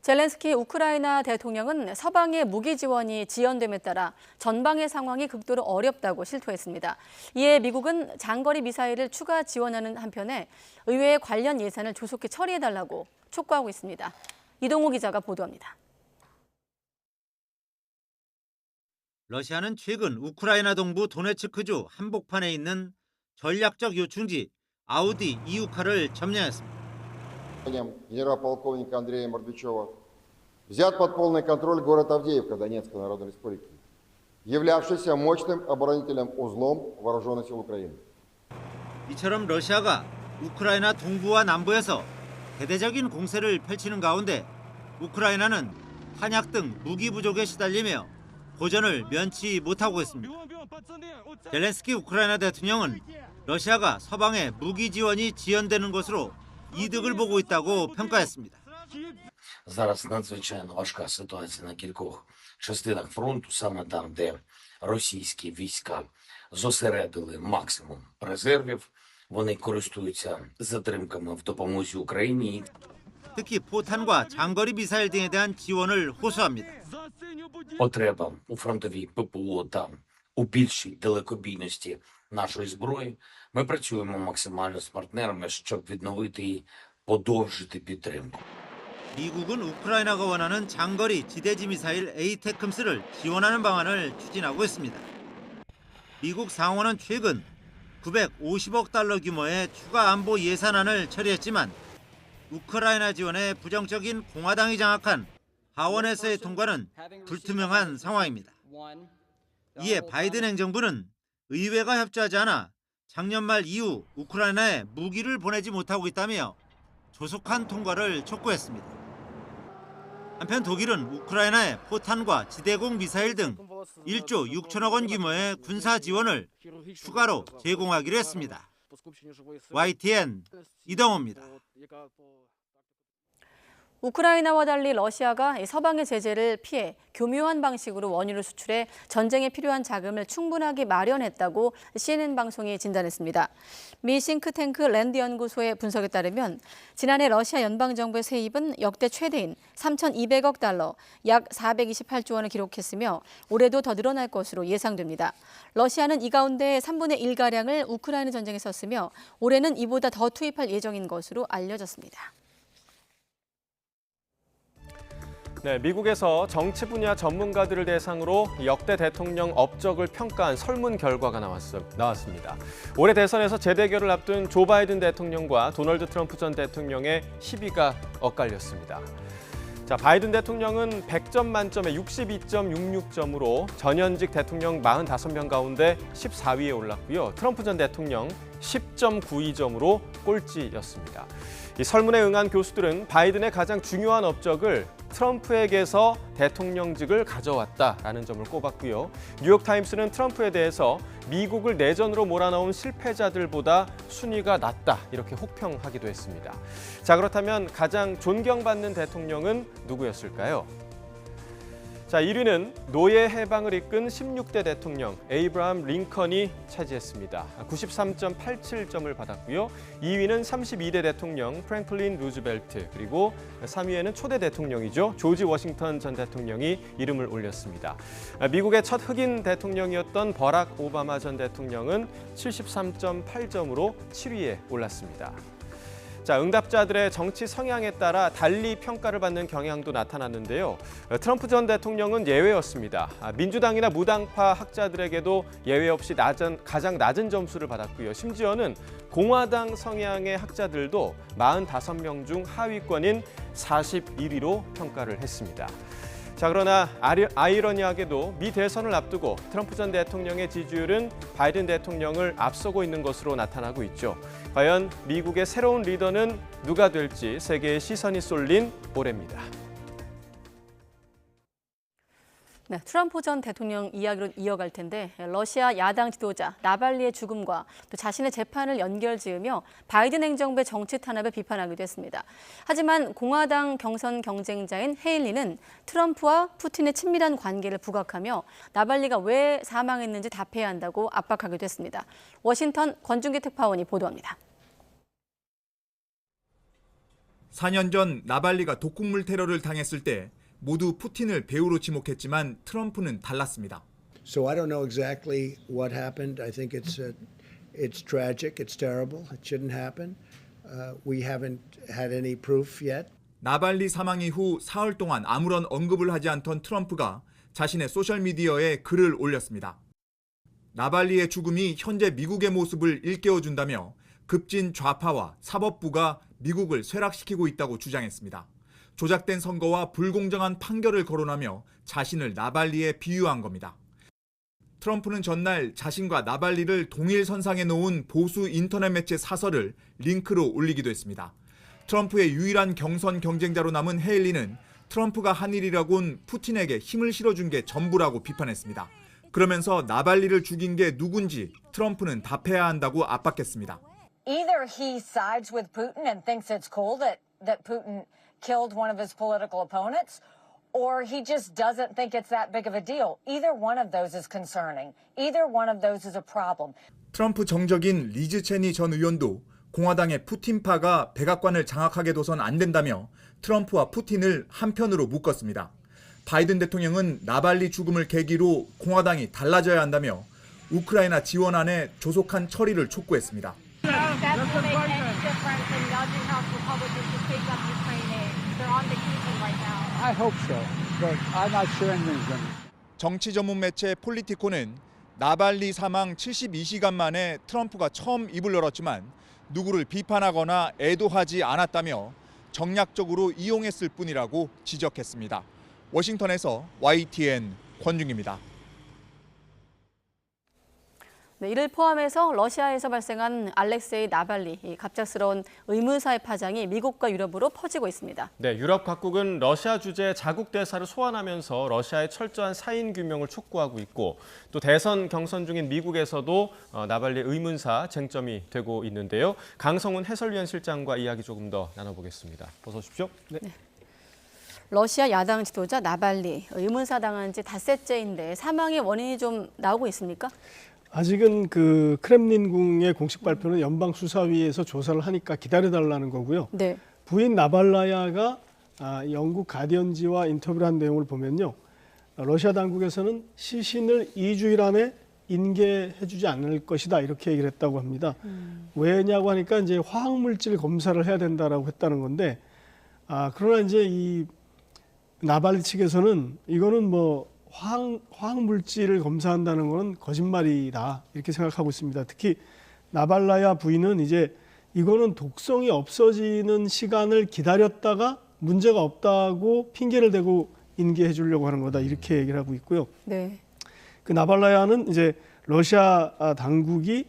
젤렌스키 우크라이나 대통령은 서방의 무기 지원이 지연됨에 따라 전방의 상황이 극도로 어렵다고 실토했습니다. 이에 미국은 장거리 미사일을 추가 지원하는 한편에 의회의 관련 예산을 조속히 처리해달라고 촉구하고 있습니다. 이동호 기자가 보도합니다. 러시아는 최근 우크라이나 동부 도네츠크주 한복판에 있는 전략적 요충지 아우디 이우카를 점령했습니다. Генерал-полковника Андрея Мордвичева взят под полный контроль город Авдеевка Донецкой Народной Республики, являвшийся мощным оборонительным узлом вооруженных сил Украины. 이처럼 러시아가 우크라이나 동부와 남부에서 대대적인 공세를 펼치는 가운데 우크라이나는 탄약 등 무기 부족에 시달리며 고전을 면치 못하고 있습니다. 젤렌스키 우크라이나 대통령은 러시아가 서방의 무기 지원이 지연되는 것으로 이득을 보고 있다고 평가했습니다. Зараз надзвичайно важка ситуація на кількох частинах фронту, саме там, де російські війська зосередили максимум резервів. Вони користуються затримками в допомозі Україні. 특히 포탄과 장거리 미사일 등에 대한 지원을 호소합니다. Потреба у фронтовій ППО та у більшій далекобійності нашої зброї. Ми працюємо максимально з партнерами, щоб відновити і подовжити підтримку. 미국은 우크라이나가 원하는 장거리 지대지 미사일 에이테크스를 지원하는 방안을 추진하고 있습니다. 미국 상원은 최근 950억 달러 규모의 추가 안보 예산안을 처리했지만 우크라이나 지원에 부정적인 공화당이 장악한 하원에서의 통과는 불투명한 상황입니다. 이에 바이든 행정부는 의회가 협조하지 않아 작년 말 이후 우크라이나에 무기를 보내지 못하고 있다며 조속한 통과를 촉구했습니다. 한편 독일은 우크라이나에 포탄과 지대공 미사일 등 1조 6천억 원 규모의 군사 지원을 추가로 제공하기로 했습니다. YTN 이동호입니다. 우크라이나와 달리 러시아가 서방의 제재를 피해 교묘한 방식으로 원유를 수출해 전쟁에 필요한 자금을 충분하게 마련했다고 CNN 방송이 진단했습니다. 미 싱크탱크 랜드 연구소의 분석에 따르면 지난해 러시아 연방정부의 세입은 역대 최대인 3,200억 달러, 약 428조 원을 기록했으며 올해도 더 늘어날 것으로 예상됩니다. 러시아는 이 가운데 3분의 1가량을 우크라이나 전쟁에 썼으며 올해는 이보다 더 투입할 예정인 것으로 알려졌습니다. 네, 미국에서 정치 분야 전문가들을 대상으로 역대 대통령 업적을 평가한 설문 결과가 나왔습니다. 올해 대선에서 재대결을 앞둔 조 바이든 대통령과 도널드 트럼프 전 대통령의 시비가 엇갈렸습니다. 자, 바이든 대통령은 100점 만점에 62.66점으로 전현직 대통령 45명 가운데 14위에 올랐고요. 트럼프 전 대통령 10.92점으로 꼴찌였습니다. 이 설문에 응한 교수들은 바이든의 가장 중요한 업적을 트럼프에게서 대통령직을 가져왔다라는 점을 꼽았고요. 뉴욕타임스는 트럼프에 대해서 미국을 내전으로 몰아넣은 실패자들보다 순위가 낮다 이렇게 혹평하기도 했습니다. 자, 그렇다면 가장 존경받는 대통령은 누구였을까요? 자, 1위는 노예 해방을 이끈 16대 대통령 에이브라함 링컨이 차지했습니다. 93.87점을 받았고요. 2위는 32대 대통령 프랭클린 루즈벨트, 그리고 3위에는 초대 대통령이죠. 조지 워싱턴 전 대통령이 이름을 올렸습니다. 미국의 첫 흑인 대통령이었던 버락 오바마 전 대통령은 73.8점으로 7위에 올랐습니다. 자, 응답자들의 정치 성향에 따라 달리 평가를 받는 경향도 나타났는데요. 트럼프 전 대통령은 예외였습니다. 민주당이나 무당파 학자들에게도 예외 없이 가장 낮은 점수를 받았고요. 심지어는 공화당 성향의 학자들도 45명 중 하위권인 41위로 평가를 했습니다. 자, 그러나 아이러니하게도 미 대선을 앞두고 트럼프 전 대통령의 지지율은 바이든 대통령을 앞서고 있는 것으로 나타나고 있죠. 과연 미국의 새로운 리더는 누가 될지 세계의 시선이 쏠린 올해입니다. 네, 트럼프 전 대통령 이야기로 이어갈 텐데 러시아 야당 지도자 나발리의 죽음과 또 자신의 재판을 연결지으며 바이든 행정부의 정치 탄압을 비판하기도 했습니다. 하지만 공화당 경선 경쟁자인 헤일리는 트럼프와 푸틴의 친밀한 관계를 부각하며 나발리가 왜 사망했는지 답해야 한다고 압박하기도 했습니다. 워싱턴 권준기 특파원이 보도합니다. 4년 전 나발리가 독극물 테러를 당했을 때 모두 푸틴을 배우로 지목했지만 트럼프는 달랐습니다. So I don't know exactly what happened. I think it's tragic. It's terrible. It shouldn't happen. We haven't had any proof yet. 나발리 사망 이후 사흘 동안 아무런 언급을 하지 않던 트럼프가 자신의 소셜미디어에 글을 올렸습니다. 나발리의 죽음이 현재 미국의 모습을 일깨워준다며 급진 좌파와 사법부가 미국을 쇠락시키고 있다고 주장했습니다. 조작된 선거와 불공정한 판결을 거론하며 자신을 나발리에 비유한 겁니다. 트럼프는 전날 자신과 나발리를 동일 선상에 놓은 보수 인터넷 매체 사설을 링크로 올리기도 했습니다. 트럼프의 유일한 경선 경쟁자로 남은 헤일리는 트럼프가 한 일이라곤 푸틴에게 힘을 실어준 게 전부라고 비판했습니다. 그러면서 나발리를 죽인 게 누군지 트럼프는 답해야 한다고 압박했습니다. Either he sides with Putin and thinks it's cool that Putin killed one of his political opponents, or he just doesn't think it's that big of a deal. Either one of those is concerning. Either one of those is a problem. 트럼프 정적인 리즈 체니 전 의원도 공화당의 푸틴파가 백악관을 장악하게 둬선 안 된다며 트럼프와 푸틴을 한편으로 묶었습니다. 바이든 대통령은 나발리 죽음을 계기로 공화당이 달라져야 한다며 우크라이나 지원안의 조속한 처리를 촉구했습니다. I hope so, but I'm not sure anything's going to. 정치 전문 매체 폴리티코는 나발리 사망 72시간 만에 트럼프가 처음 입을 열었지만 누구를 비판하거나 애도하지 않았다며 정략적으로 이용했을 뿐이라고 지적했습니다. 워싱턴에서 YTN 권중기입니다. 네, 이를 포함해서 러시아에서 발생한 알렉세이 나발리, 이 갑작스러운 의문사의 파장이 미국과 유럽으로 퍼지고 있습니다. 네, 유럽 각국은 러시아 주재 자국 대사를 소환하면서 러시아의 철저한 사인 규명을 촉구하고 있고 또 대선 경선 중인 미국에서도 나발리 의문사 쟁점이 되고 있는데요. 강성훈 해설위원 실장과 이야기 조금 더 나눠보겠습니다. 어서 오십시오. 네. 러시아 야당 지도자 나발리, 의문사 당한 지 닷새째인데 사망의 원인이 좀 나오고 있습니까? 아직은 그 크렘린궁의 공식 발표는 연방수사위에서 조사를 하니까 기다려달라는 거고요. 네. 부인 나발라야가 영국 가디언지와 인터뷰를 한 내용을 보면요. 러시아 당국에서는 시신을 2주일 안에 인계해주지 않을 것이다 이렇게 얘기를 했다고 합니다. 왜냐고 하니까 이제 화학물질 검사를 해야 된다라고 했다는 건데, 그러나 이제 이 나발리 측에서는 이거는 뭐 화학 물질을 검사한다는 거는 거짓말이다 이렇게 생각하고 있습니다. 특히 나발라야 부인은 이제 이거는 독성이 없어지는 시간을 기다렸다가 문제가 없다고 핑계를 대고 인계해 주려고 하는 거다 이렇게 얘기를 하고 있고요. 네. 그 나발라야는 이제 러시아 당국이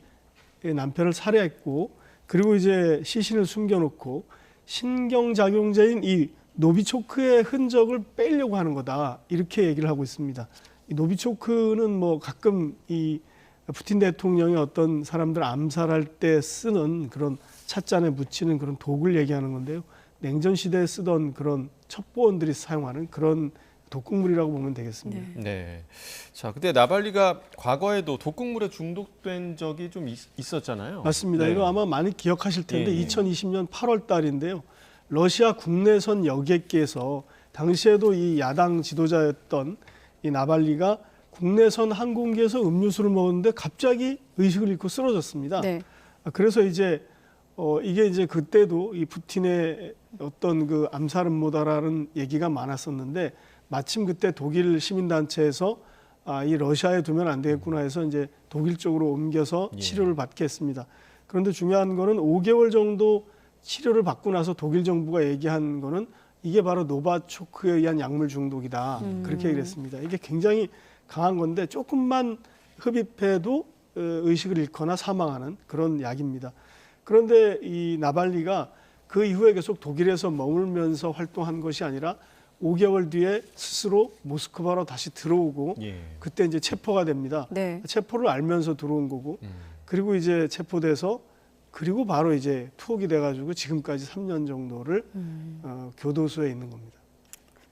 남편을 살해했고 그리고 이제 시신을 숨겨놓고 신경작용제인 이 노비초크의 흔적을 빼려고 하는 거다 이렇게 얘기를 하고 있습니다. 이 노비초크는 뭐 가끔 이 푸틴 대통령이 어떤 사람들 암살할 때 쓰는 그런 찻잔에 묻히는 그런 독을 얘기하는 건데요. 냉전 시대에 쓰던 그런 첩보원들이 사용하는 그런 독극물이라고 보면 되겠습니다. 네. 자, 근데 나발리가 과거에도 독극물에 중독된 적이 좀 있었잖아요. 맞습니다. 네. 이거 아마 많이 기억하실 텐데 예. 2020년 8월 달인데요. 러시아 국내선 여객기에서 당시에도 이 야당 지도자였던 이 나발리가 국내선 항공기에서 음료수를 먹었는데 갑자기 의식을 잃고 쓰러졌습니다. 네. 그래서 이제 이게 이제 그때도 이 푸틴의 어떤 그 암살 음모다라는 얘기가 많았었는데 마침 그때 독일 시민단체에서 이 러시아에 두면 안 되겠구나 해서 이제 독일 쪽으로 옮겨서 치료를 받게 했습니다. 그런데 중요한 거는 5개월 정도 치료를 받고 나서 독일 정부가 얘기한 거는 이게 바로 노바초크에 의한 약물 중독이다. 그렇게 얘기를 했습니다. 이게 굉장히 강한 건데 조금만 흡입해도 의식을 잃거나 사망하는 그런 약입니다. 그런데 이 나발리가 그 이후에 계속 독일에서 머물면서 활동한 것이 아니라 5개월 뒤에 스스로 모스크바로 다시 들어오고 그때 이제 체포가 됩니다. 네. 체포를 알면서 들어온 거고 그리고 이제 체포돼서 그리고 바로 이제 투옥이 돼가지고 지금까지 3년 정도를 교도소에 있는 겁니다.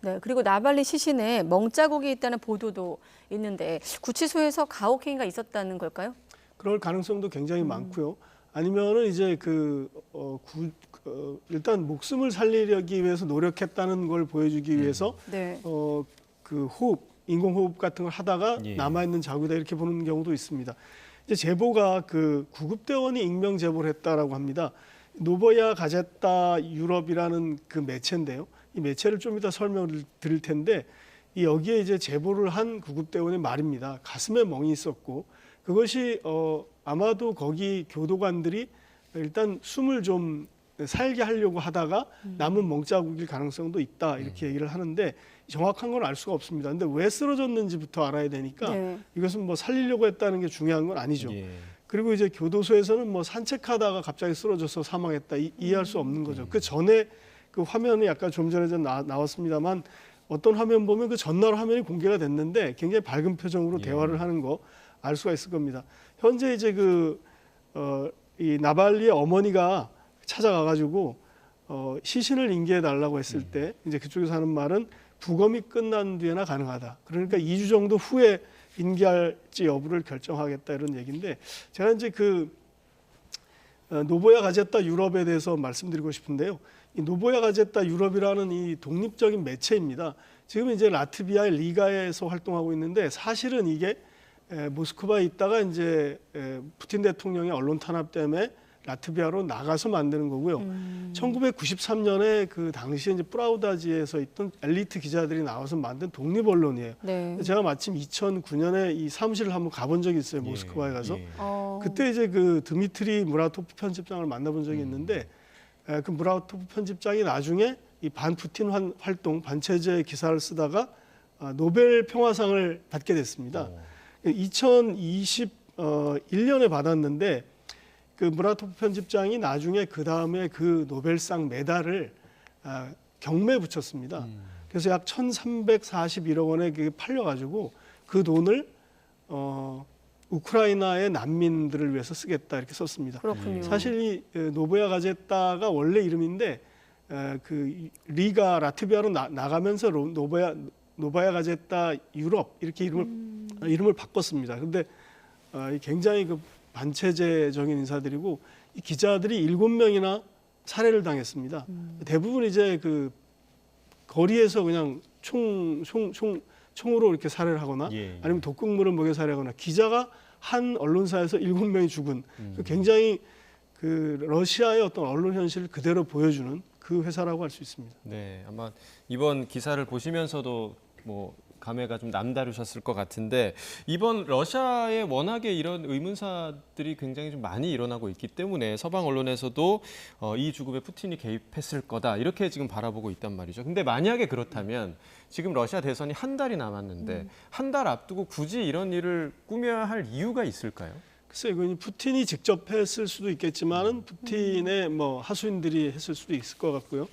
네, 그리고 나발리 시신에 멍자국이 있다는 보도도 있는데 구치소에서 가혹행위가 있었다는 걸까요? 그럴 가능성도 굉장히 많고요. 아니면은 이제 일단 목숨을 살리기 위해서 노력했다는 걸 보여주기 위해서 네. 그 인공호흡 같은 걸 하다가 남아있는 자국이다 이렇게 보는 경우도 있습니다. 이제 제보가 그 구급대원이 익명 제보를 했다라고 합니다. 노보야 가제타 유럽이라는 그 매체인데요. 이 매체를 좀 이따 설명을 드릴 텐데 여기에 이제 제보를 한 구급대원의 말입니다. 가슴에 멍이 있었고 그것이 아마도 거기 교도관들이 일단 숨을 좀 살게 하려고 하다가 남은 멍자국일 가능성도 있다 이렇게 얘기를 하는데 정확한 건 알 수가 없습니다. 근데 왜 쓰러졌는지부터 알아야 되니까 이것은 뭐 살리려고 했다는 게 중요한 건 아니죠. 그리고 이제 교도소에서는 뭐 산책하다가 갑자기 쓰러져서 사망했다 이해할 수 없는 거죠. 그 전에 그 화면이 약간 좀 전에 나왔습니다만 어떤 화면 보면 그 전날 화면이 공개가 됐는데 굉장히 밝은 표정으로 대화를 하는 거 알 수가 있을 겁니다. 현재 이제 이 나발리의 어머니가 찾아가가지고 시신을 인계해 달라고 했을 때 이제 그쪽에서 하는 말은 부검이 끝난 뒤에나 가능하다. 그러니까 2주 정도 후에 인계할지 여부를 결정하겠다 이런 얘기인데 제가 이제 노보야 가제타 유럽에 대해서 말씀드리고 싶은데요. 이 노보야 가제타 유럽이라는 이 독립적인 매체입니다. 지금 이제 라트비아의 리가에서 활동하고 있는데 사실은 이게 모스크바에 있다가 이제 푸틴 대통령의 언론 탄압 때문에 라트비아로 나가서 만드는 거고요. 1993년에 그 당시에 이제 프라우다지에서 있던 엘리트 기자들이 나와서 만든 독립 언론이에요. 네. 제가 마침 2009년에 이 사무실을 한번 가본 적이 있어요. 모스크바에 가서. 그때 이제 그 드미트리 무라토프 편집장을 만나본 적이 있는데 그 무라토프 편집장이 나중에 이 반푸틴 활동, 반체제 기사를 쓰다가 노벨 평화상을 받게 됐습니다. 2021년에 받았는데 그 무라토프 편집장이 나중에 그 다음에 그 노벨상 메달을 경매에 붙였습니다. 그래서 약 1,341억 원에 그게 팔려가지고 그 돈을 우크라이나의 난민들을 위해서 쓰겠다 이렇게 썼습니다. 그렇군요. 사실 이 노보야 가제타가 원래 이름인데 그 리가 라트비아로 나가면서 노바야 가제타 유럽 이렇게 이름을 바꿨습니다. 그런데 굉장히 그 반체제적인 인사들이고 이 기자들이 7명이나 살해를 당했습니다. 대부분 이제 그 거리에서 그냥 총으로 이렇게 살해를 하거나 아니면 독극물을 먹여 살해하거나 기자가 한 언론사에서 7명이 죽은 굉장히 그 러시아의 어떤 언론 현실을 그대로 보여주는 그 회사라고 할 수 있습니다. 네, 아마 이번 기사를 보시면서도 감회가 좀 남다르셨을 것 같은데 이번 러시아에 워낙에 이런 의문사들이 굉장히 좀 많이 일어나고 있기 때문에 서방 언론에서도 이 주급에 푸틴이 개입했을 거다 이렇게 지금 바라보고 있단 말이죠. 근데 만약에 그렇다면 지금 러시아 대선이 한 달이 남았는데 한 달 앞두고 굳이 이런 일을 꾸며야 할 이유가 있을까요? 글쎄요, 이건 푸틴이 직접 했을 수도 있겠지만은 푸틴의 하수인들이 했을 수도 있을 것 같고요.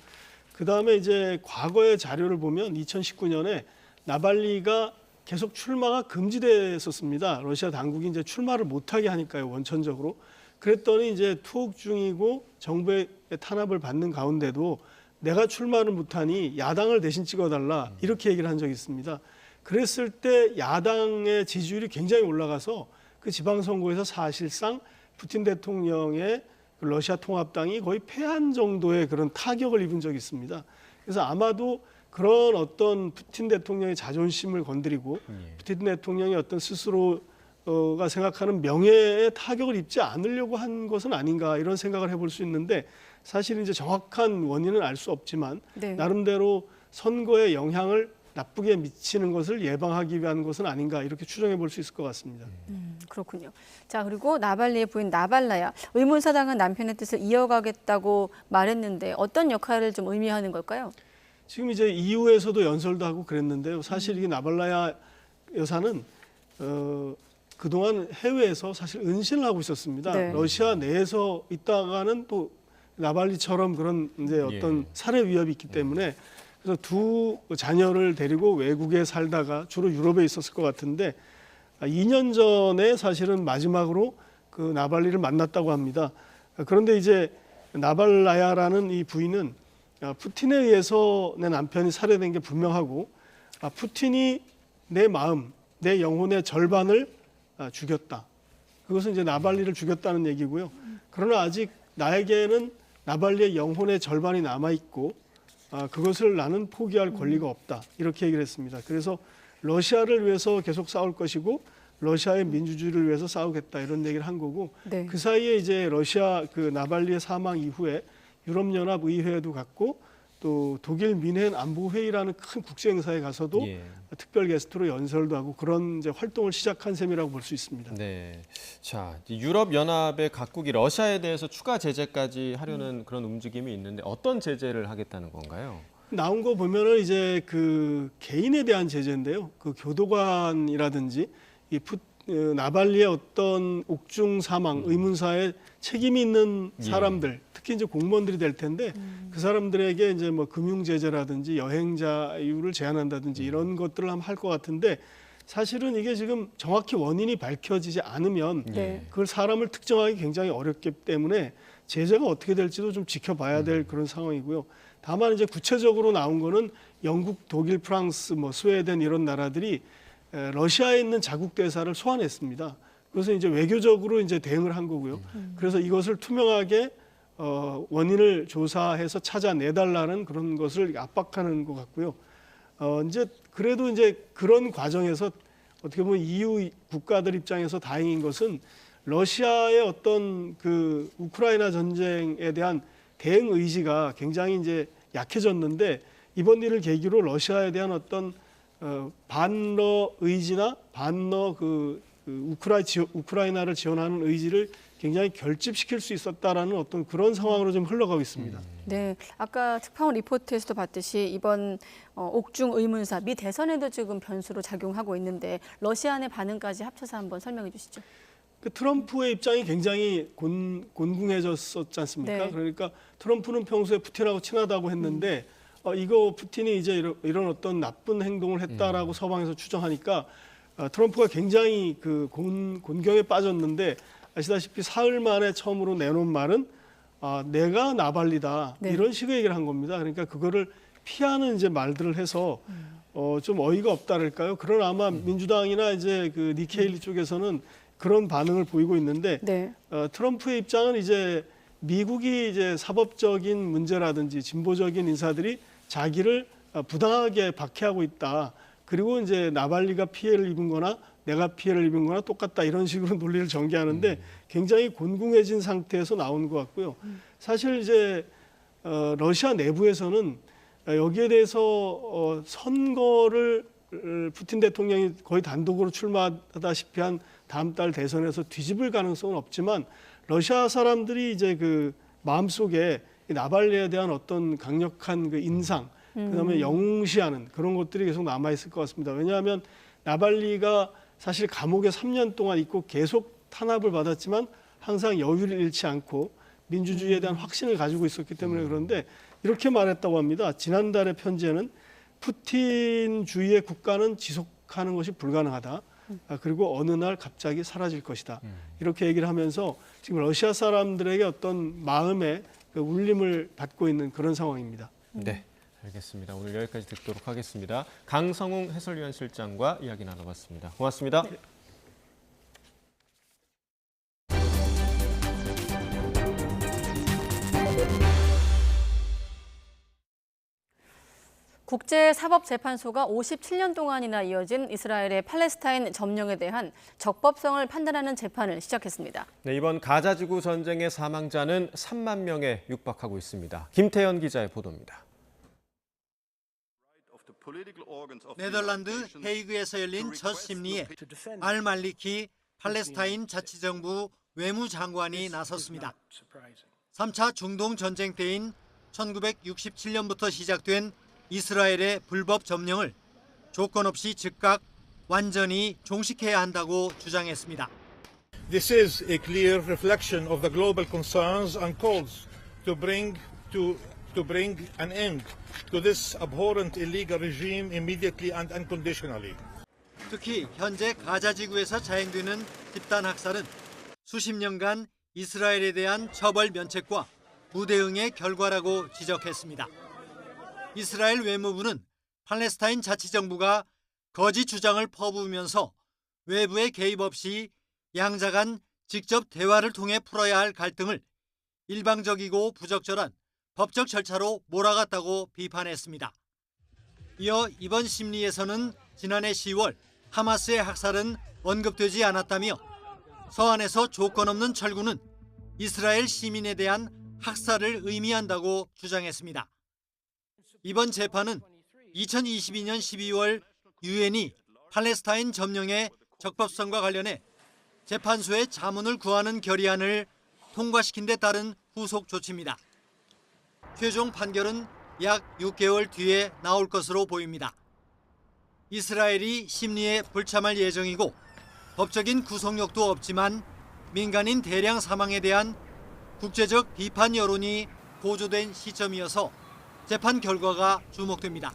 그 다음에 이제 과거의 자료를 보면 2019년에 나발리가 계속 출마가 금지됐었습니다. 러시아 당국이 이제 출마를 못하게 하니까요, 원천적으로. 그랬더니 이제 투옥 중이고 정부의 탄압을 받는 가운데도 내가 출마를 못하니 야당을 대신 찍어달라 이렇게 얘기를 한 적이 있습니다. 그랬을 때 야당의 지지율이 굉장히 올라가서 그 지방선거에서 사실상 푸틴 대통령의 러시아 통합당이 거의 패한 정도의 그런 타격을 입은 적이 있습니다. 그래서 아마도 그런 어떤 푸틴 대통령의 자존심을 건드리고 푸틴 대통령이 어떤 스스로가 생각하는 명예에 타격을 입지 않으려고 한 것은 아닌가 이런 생각을 해볼 수 있는데 사실 이제 정확한 원인은 알 수 없지만 나름대로 선거에 영향을 나쁘게 미치는 것을 예방하기 위한 것은 아닌가 이렇게 추정해 볼 수 있을 것 같습니다. 그렇군요. 자, 그리고 나발리의 부인 나발라야 의문사당은 남편의 뜻을 이어가겠다고 말했는데 어떤 역할을 좀 의미하는 걸까요? 지금 이제 EU에서도 연설도 하고 그랬는데요. 사실 이 나발라야 여사는 그동안 해외에서 사실 은신을 하고 있었습니다. 네. 러시아 내에서 있다가는 또 나발리처럼 그런 이제 어떤 살해 위협이 있기 때문에 그래서 두 자녀를 데리고 외국에 살다가 주로 유럽에 있었을 것 같은데 2년 전에 사실은 마지막으로 그 나발리를 만났다고 합니다. 그런데 이제 나발라야라는 이 부인은 푸틴에 의해서 내 남편이 살해된 게 분명하고 푸틴이 내 마음, 내 영혼의 절반을 죽였다. 그것은 이제 나발리를 죽였다는 얘기고요. 그러나 아직 나에게는 나발리의 영혼의 절반이 남아있고 그것을 나는 포기할 권리가 없다. 이렇게 얘기를 했습니다. 그래서 러시아를 위해서 계속 싸울 것이고 러시아의 민주주의를 위해서 싸우겠다 이런 얘기를 한 거고 그 사이에 이제 러시아 그 나발리의 사망 이후에 유럽연합 의회도 갔고 또 독일 민헨 안보회의라는 큰 국제 행사에 가서도 특별 게스트로 연설도 하고 그런 이제 활동을 시작한 셈이라고 볼 수 있습니다. 네, 자 유럽 연합의 각국이 러시아에 대해서 추가 제재까지 하려는 그런 움직임이 있는데 어떤 제재를 하겠다는 건가요? 나온 거 보면은 이제 그 개인에 대한 제재인데요. 그 교도관이라든지 이 나발리의 어떤 옥중 사망, 의문사에 책임이 있는 사람들, 특히 이제 공무원들이 될 텐데 그 사람들에게 이제 뭐 금융 제재라든지 여행 자유를 제한한다든지 이런 것들을 하면 할 것 같은데 사실은 이게 지금 정확히 원인이 밝혀지지 않으면 그걸 사람을 특정하기 굉장히 어렵기 때문에 제재가 어떻게 될지도 좀 지켜봐야 될 그런 상황이고요. 다만 이제 구체적으로 나온 거는 영국, 독일, 프랑스, 뭐 스웨덴 이런 나라들이 러시아에 있는 자국 대사를 소환했습니다. 그래서 이제 외교적으로 이제 대응을 한 거고요. 그래서 이것을 투명하게 원인을 조사해서 찾아내달라는 그런 것을 압박하는 것 같고요. 이제 그래도 이제 그런 과정에서 어떻게 보면 EU 국가들 입장에서 다행인 것은 러시아의 어떤 그 우크라이나 전쟁에 대한 대응 의지가 굉장히 이제 약해졌는데 이번 일을 계기로 러시아에 대한 어떤 반러 의지나 반러 우크라이나를 지원하는 의지를 굉장히 결집시킬 수 있었다라는 어떤 그런 상황으로 좀 흘러가고 있습니다. 네, 아까 특파원 리포트에서도 봤듯이 이번 옥중 의문사 미 대선에도 지금 변수로 작용하고 있는데 러시아 내 반응까지 합쳐서 한번 설명해 주시죠. 그 트럼프의 입장이 굉장히 곤궁해졌었지 않습니까? 그러니까 트럼프는 평소에 푸틴하고 친하다고 했는데 이거 푸틴이 이제 이런 어떤 나쁜 행동을 했다라고 서방에서 추정하니까 트럼프가 굉장히 그 곤경에 빠졌는데 아시다시피 사흘 만에 처음으로 내놓은 말은 내가 나발리다 이런 식의 얘기를 한 겁니다. 그러니까 그거를 피하는 이제 말들을 해서 좀 어이가 없다랄까요? 그러나 아마 민주당이나 이제 그 니케일리 쪽에서는 그런 반응을 보이고 있는데 트럼프의 입장은 이제 미국이 이제 사법적인 문제라든지 진보적인 인사들이 자기를 부당하게 박해하고 있다. 그리고 이제 나발리가 피해를 입은 거나 내가 피해를 입은 거나 똑같다 이런 식으로 논리를 전개하는데 굉장히 곤궁해진 상태에서 나온 것 같고요. 사실 이제 러시아 내부에서는 여기에 대해서 선거를 푸틴 대통령이 거의 단독으로 출마하다시피 한 다음 달 대선에서 뒤집을 가능성은 없지만 러시아 사람들이 이제 그 마음속에 나발리에 대한 어떤 강력한 그 인상, 그다음에 영웅시하는 그런 것들이 계속 남아 있을 것 같습니다. 왜냐하면 나발리가 사실 감옥에 3년 동안 있고 계속 탄압을 받았지만 항상 여유를 잃지 않고 민주주의에 대한 확신을 가지고 있었기 때문에 그런데 이렇게 말했다고 합니다. 지난달의 편지에는 푸틴주의의 국가는 지속하는 것이 불가능하다. 그리고 어느 날 갑자기 사라질 것이다. 이렇게 얘기를 하면서 지금 러시아 사람들에게 어떤 마음의 그 울림을 받고 있는 그런 상황입니다. 네, 알겠습니다. 오늘 여기까지 듣도록 하겠습니다. 강성웅 해설위원 실장과 이야기 나눠봤습니다. 고맙습니다. 네. 국제사법재판소가 57년 동안이나 이어진 이스라엘의 팔레스타인 점령에 대한 적법성을 판단하는 재판을 시작했습니다. 네, 이번 가자지구 전쟁의 사망자는 3만 명에 육박하고 있습니다. 김태현 기자의 보도입니다. 네덜란드 헤이그에서 열린 첫 심리에 알말리키 팔레스타인 자치정부 외무장관이 나섰습니다. 3차 중동 전쟁 때인 1967년부터 시작된 이스라엘의 불법 점령을 조건 없이 즉각 완전히 종식해야 한다고 주장했습니다. This is a clear reflection of the global concerns and calls to bring an end to this abhorrent illegal regime immediately and unconditionally. 특히 현재 가자지구에서 자행되는 집단 학살은 수십 년간 이스라엘에 대한 처벌 면책과 무대응의 결과라고 지적했습니다. 이스라엘 외무부는 팔레스타인 자치정부가 거짓 주장을 퍼부으면서 외부의 개입 없이 양자 간 직접 대화를 통해 풀어야 할 갈등을 일방적이고 부적절한 법적 절차로 몰아갔다고 비판했습니다. 이어 이번 심리에서는 지난해 10월 하마스의 학살은 언급되지 않았다며 서한에서 조건 없는 철군은 이스라엘 시민에 대한 학살을 의미한다고 주장했습니다. 이번 재판은 2022년 12월 유엔이 팔레스타인 점령의 적법성과 관련해 재판소에 자문을 구하는 결의안을 통과시킨 데 따른 후속 조치입니다. 최종 판결은 약 6개월 뒤에 나올 것으로 보입니다. 이스라엘이 심리에 불참할 예정이고 법적인 구속력도 없지만 민간인 대량 사망에 대한 국제적 비판 여론이 고조된 시점이어서 재판 결과가 주목됩니다.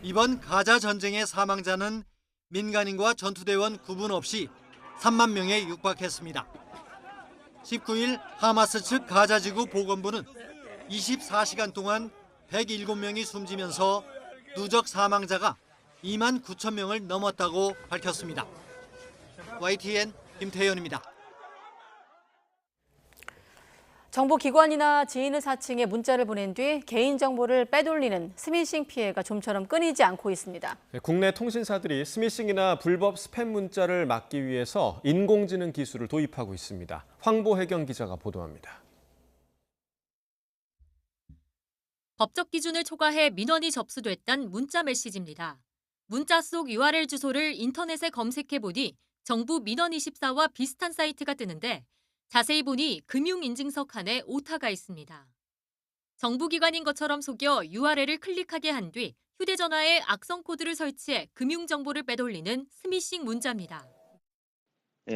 이번 가자 전쟁의 사망자는 민간인과 전투대원 구분 없이 3만 명에 육박했습니다. 19일 하마스 측 가자지구 보건부는 24시간 동안 107명이 숨지면서 누적 사망자가 2만 9천 명을 넘었다고 밝혔습니다. YTN 김태현입니다. 정보기관이나 지인의 사칭에 문자를 보낸 뒤 개인정보를 빼돌리는 스미싱 피해가 좀처럼 끊이지 않고 있습니다. 국내 통신사들이 스미싱이나 불법 스팸 문자를 막기 위해서 인공지능 기술을 도입하고 있습니다. 황보혜경 기자가 보도합니다. 법적 기준을 초과해 민원이 접수됐던 문자 메시지입니다. 문자 속 URL 주소를 인터넷에 검색해보니 정부 민원24와 비슷한 사이트가 뜨는데 자세히 보니 금융인증서 칸에 오타가 있습니다. 정부기관인 것처럼 속여 URL을 클릭하게 한 뒤 휴대전화에 악성 코드를 설치해 금융정보를 빼돌리는 스미싱 문자입니다.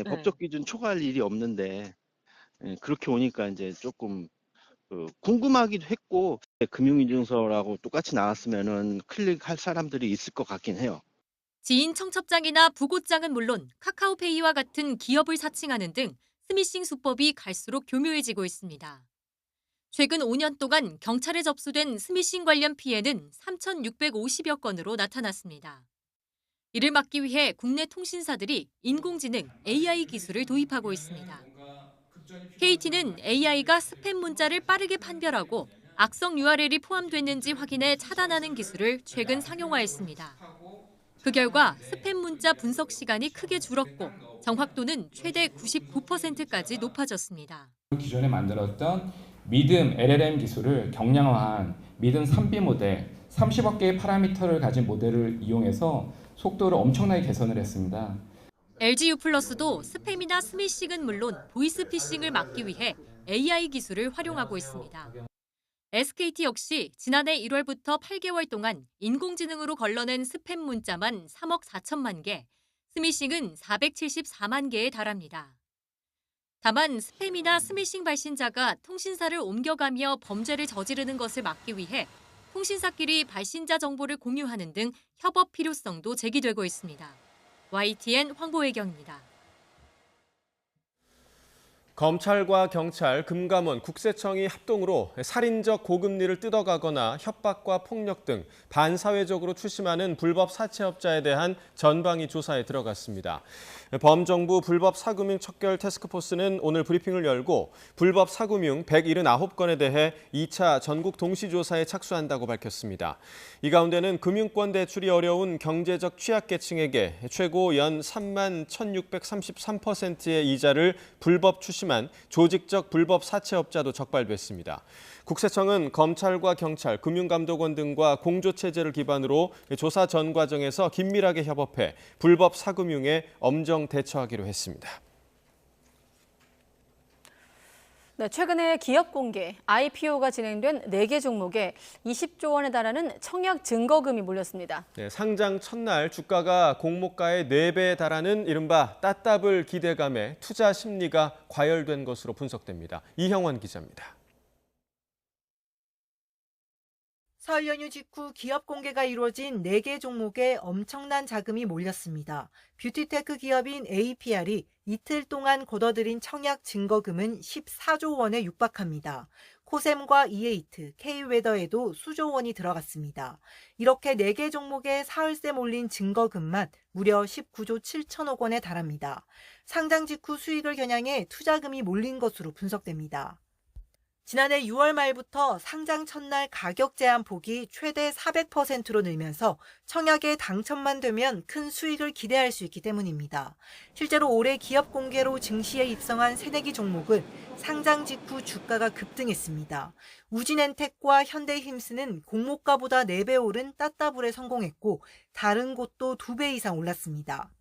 법적 기준 초과할 일이 없는데 그렇게 오니까 이제 조금 궁금하기도 했고 금융인증서라고 똑같이 나왔으면은 클릭할 사람들이 있을 것 같긴 해요. 지인 청첩장이나 부고장은 물론 카카오페이와 같은 기업을 사칭하는 등 스미싱 수법이 갈수록 교묘해지고 있습니다. 최근 5년 동안 경찰에 접수된 스미싱 관련 피해는 3,650여 건으로 나타났습니다. 이를 막기 위해 국내 통신사들이 인공지능 AI 기술을 도입하고 있습니다. KT는 AI가 스팸 문자를 빠르게 판별하고 악성 URL이 포함됐는지 확인해 차단하는 기술을 최근 상용화했습니다. 그 결과 스팸 문자 분석 시간이 크게 줄었고 정확도는 최대 99%까지 높아졌습니다. 기존에 만들었던 믿음 LLM 기술을 경량화한 믿음 3B 모델 30억 개의 파라미터를 가진 모델을 이용해서 속도를 엄청나게 개선을 했습니다. LGU+도 스팸이나 스미싱은 물론 보이스피싱을 막기 위해 AI 기술을 활용하고 있습니다. SKT 역시 지난해 1월부터 8개월 동안 인공지능으로 걸러낸 스팸 문자만 3억 4천만 개, 스미싱은 474만 개에 달합니다. 다만 스팸이나 스미싱 발신자가 통신사를 옮겨가며 범죄를 저지르는 것을 막기 위해 통신사끼리 발신자 정보를 공유하는 등 협업 필요성도 제기되고 있습니다. YTN 황보혜경입니다. 검찰과 경찰, 금감원, 국세청이 합동으로 살인적 고금리를 뜯어가거나 협박과 폭력 등 반사회적으로 추심하는 불법 사채업자에 대한 전방위 조사에 들어갔습니다. 범정부 불법 사금융 척결 태스크포스는 오늘 브리핑을 열고 불법 사금융 179건에 대해 2차 전국 동시조사에 착수한다고 밝혔습니다. 이 가운데는 금융권 대출이 어려운 경제적 취약계층에게 최고 연 3만 1,633%의 이자를 불법 추심한 조직적 불법 사채업자도 적발됐습니다. 국세청은 검찰과 경찰, 금융감독원 등과 공조체제를 기반으로 조사 전 과정에서 긴밀하게 협업해 불법 사금융에 엄정 대처하기로 했습니다. 네, 최근에 기업 공개, IPO가 진행된 4개 종목에 20조 원에 달하는 청약 증거금이 몰렸습니다. 네, 상장 첫날 주가가 공모가의 4배에 달하는 이른바 따따블 기대감에 투자 심리가 과열된 것으로 분석됩니다. 이형원 기자입니다. 설 연휴 직후 기업 공개가 이루어진 4개 종목에 엄청난 자금이 몰렸습니다. 뷰티테크 기업인 APR이 이틀 동안 걷어들인 청약 증거금은 14조 원에 육박합니다. 코셈과 이에이트, K웨더에도 수조 원이 들어갔습니다. 이렇게 4개 종목에 사흘새 몰린 증거금만 무려 19조 7천억 원에 달합니다. 상장 직후 수익을 겨냥해 투자금이 몰린 것으로 분석됩니다. 지난해 6월 말부터 상장 첫날 가격 제한 폭이 최대 400%로 늘면서 청약에 당첨만 되면 큰 수익을 기대할 수 있기 때문입니다. 실제로 올해 기업 공개로 증시에 입성한 새내기 종목은 상장 직후 주가가 급등했습니다. 우진엔텍과 현대힘스는 공모가보다 4배 오른 따따블에 성공했고 다른 곳도 2배 이상 올랐습니다.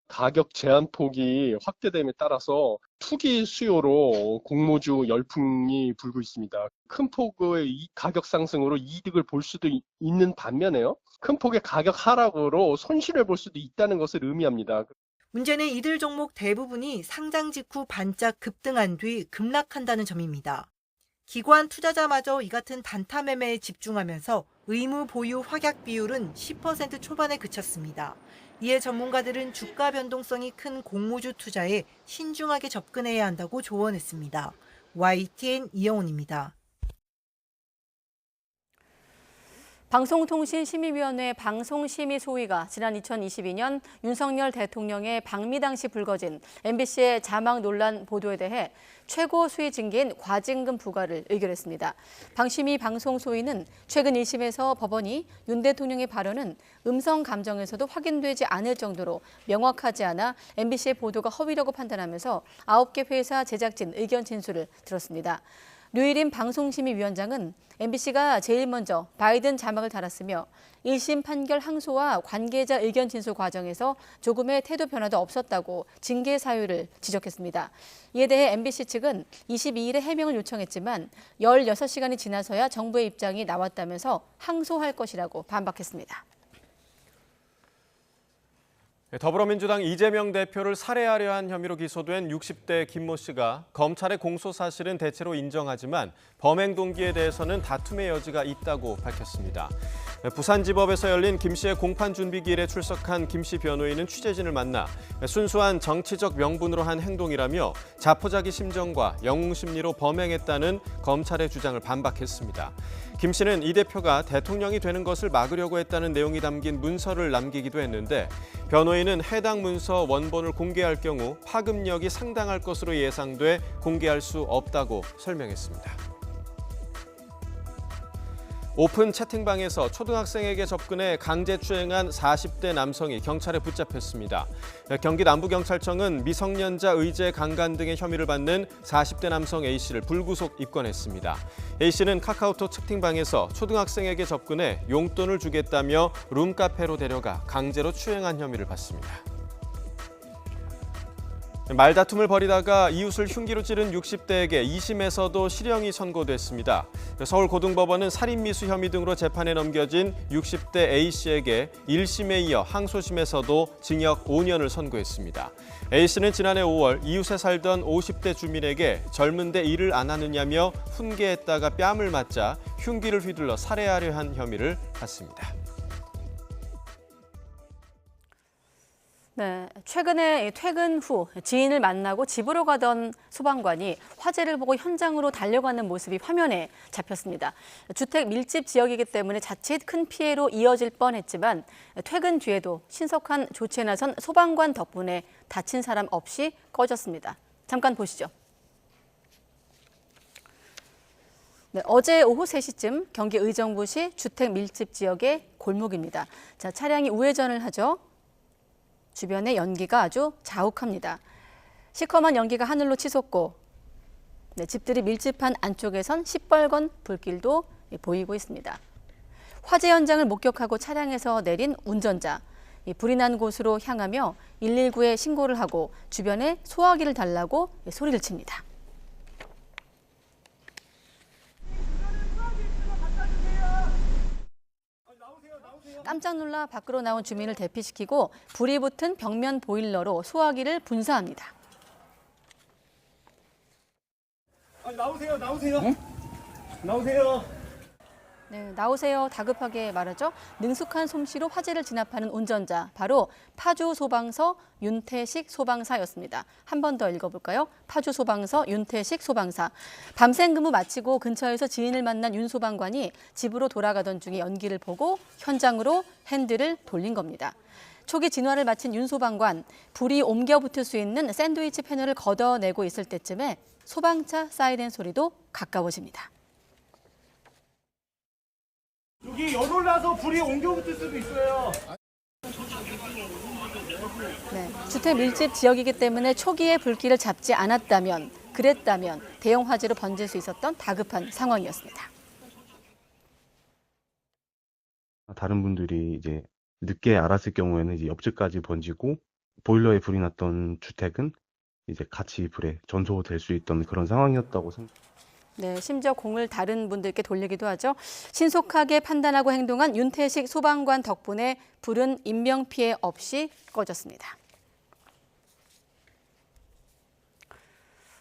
가격 제한 폭이 확대됨에 따라서 투기 수요로 공모주 열풍이 불고 있습니다. 큰 폭의 가격 상승으로 이득을 볼 수도 있는 반면에요. 큰 폭의 가격 하락으로 손실을 볼 수도 있다는 것을 의미합니다. 문제는 이들 종목 대부분이 상장 직후 반짝 급등한 뒤 급락한다는 점입니다. 기관 투자자마저 이 같은 단타 매매에 집중하면서 의무 보유 확약 비율은 10% 초반에 그쳤습니다. 이에 전문가들은 주가 변동성이 큰 공모주 투자에 신중하게 접근해야 한다고 조언했습니다. YTN 이영훈입니다. 방송통신심의위원회 방송심의소위가 지난 2022년 윤석열 대통령의 방미 당시 불거진 MBC의 자막 논란 보도에 대해 최고 수위 징계인 과징금 부과를 의결했습니다. 방심위 방송소위는 최근 1심에서 법원이 윤 대통령의 발언은 음성 감정에서도 확인되지 않을 정도로 명확하지 않아 MBC의 보도가 허위라고 판단하면서 9개 회사 제작진 의견 진술을 들었습니다. 류일임 방송심의위원장은 MBC가 제일 먼저 바이든 자막을 달았으며 1심 판결 항소와 관계자 의견 진술 과정에서 조금의 태도 변화도 없었다고 징계 사유를 지적했습니다. 이에 대해 MBC 측은 22일에 해명을 요청했지만 16시간이 지나서야 정부의 입장이 나왔다면서 항소할 것이라고 반박했습니다. 더불어민주당 이재명 대표를 살해하려 한 혐의로 기소된 60대 김모 씨가 검찰의 공소 사실은 대체로 인정하지만 범행 동기에 대해서는 다툼의 여지가 있다고 밝혔습니다. 부산지법에서 열린 김 씨의 공판 준비기일에 출석한 김 씨 변호인은 취재진을 만나 순수한 정치적 명분으로 한 행동이라며 자포자기 심정과 영웅 심리로 범행했다는 검찰의 주장을 반박했습니다. 김 씨는 이 대표가 대통령이 되는 것을 막으려고 했다는 내용이 담긴 문서를 남기기도 했는데 변호인은 해당 문서 원본을 공개할 경우 파급력이 상당할 것으로 예상돼 공개할 수 없다고 설명했습니다. 오픈 채팅방에서 초등학생에게 접근해 강제추행한 40대 남성이 경찰에 붙잡혔습니다. 경기 남부경찰청은 미성년자 의제 강간 등의 혐의를 받는 40대 남성 A씨를 불구속 입건했습니다. A씨는 카카오톡 채팅방에서 초등학생에게 접근해 용돈을 주겠다며 룸카페로 데려가 강제로 추행한 혐의를 받습니다. 말다툼을 벌이다가 이웃을 흉기로 찌른 60대에게 2심에서도 실형이 선고됐습니다. 서울고등법원은 살인미수 혐의 등으로 재판에 넘겨진 60대 A씨에게 1심에 이어 항소심에서도 징역 5년을 선고했습니다. A씨는 지난해 5월 이웃에 살던 50대 주민에게 젊은데 일을 안 하느냐며 훈계했다가 뺨을 맞자 흉기를 휘둘러 살해하려 한 혐의를 받습니다. 네, 최근에 퇴근 후 지인을 만나고 집으로 가던 소방관이 화재를 보고 현장으로 달려가는 모습이 화면에 잡혔습니다. 주택 밀집 지역이기 때문에 자칫 큰 피해로 이어질 뻔했지만 퇴근 뒤에도 신속한 조치에 나선 소방관 덕분에 다친 사람 없이 꺼졌습니다. 잠깐 보시죠. 네, 어제 오후 3시쯤 경기 의정부시 주택 밀집 지역의 골목입니다. 자, 차량이 우회전을 하죠. 주변의 연기가 아주 자욱합니다. 시커먼 연기가 하늘로 치솟고 집들이 밀집한 안쪽에선 시뻘건 불길도 보이고 있습니다. 화재 현장을 목격하고 차량에서 내린 운전자, 불이 난 곳으로 향하며 119에 신고를 하고 주변에 소화기를 달라고 소리를 칩니다. 깜짝 놀라 밖으로 나온 주민을 대피시키고 불이 붙은 벽면 보일러로 소화기를 분사합니다. 나오세요. 응? 나오세요. 네, 나오세요. 다급하게 말하죠. 능숙한 솜씨로 화재를 진압하는 운전자, 바로 파주소방서 윤태식 소방사였습니다. 한 번 더 읽어볼까요? 파주소방서 윤태식 소방사. 밤샘 근무 마치고 근처에서 지인을 만난 윤 소방관이 집으로 돌아가던 중에 연기를 보고 현장으로 핸들을 돌린 겁니다. 초기 진화를 마친 윤 소방관, 불이 옮겨 붙을 수 있는 샌드위치 패널을 걷어내고 있을 때쯤에 소방차 사이렌 소리도 가까워집니다. 여기 열올라서 불이 옮겨 붙을 수도 있어요. 네, 주택 밀집 지역이기 때문에 초기에 불길을 잡지 않았다면, 그랬다면 대형 화재로 번질 수 있었던 다급한 상황이었습니다. 다른 분들이 이제 늦게 알았을 경우에는 이제 옆집까지 번지고 보일러에 불이 났던 주택은 이제 같이 불에 전소될 수 있던 그런 상황이었다고 생각합니다. 네, 심지어 공을 다른 분들께 돌리기도 하죠. 신속하게 판단하고 행동한 윤태식 소방관 덕분에 불은 인명피해 없이 꺼졌습니다.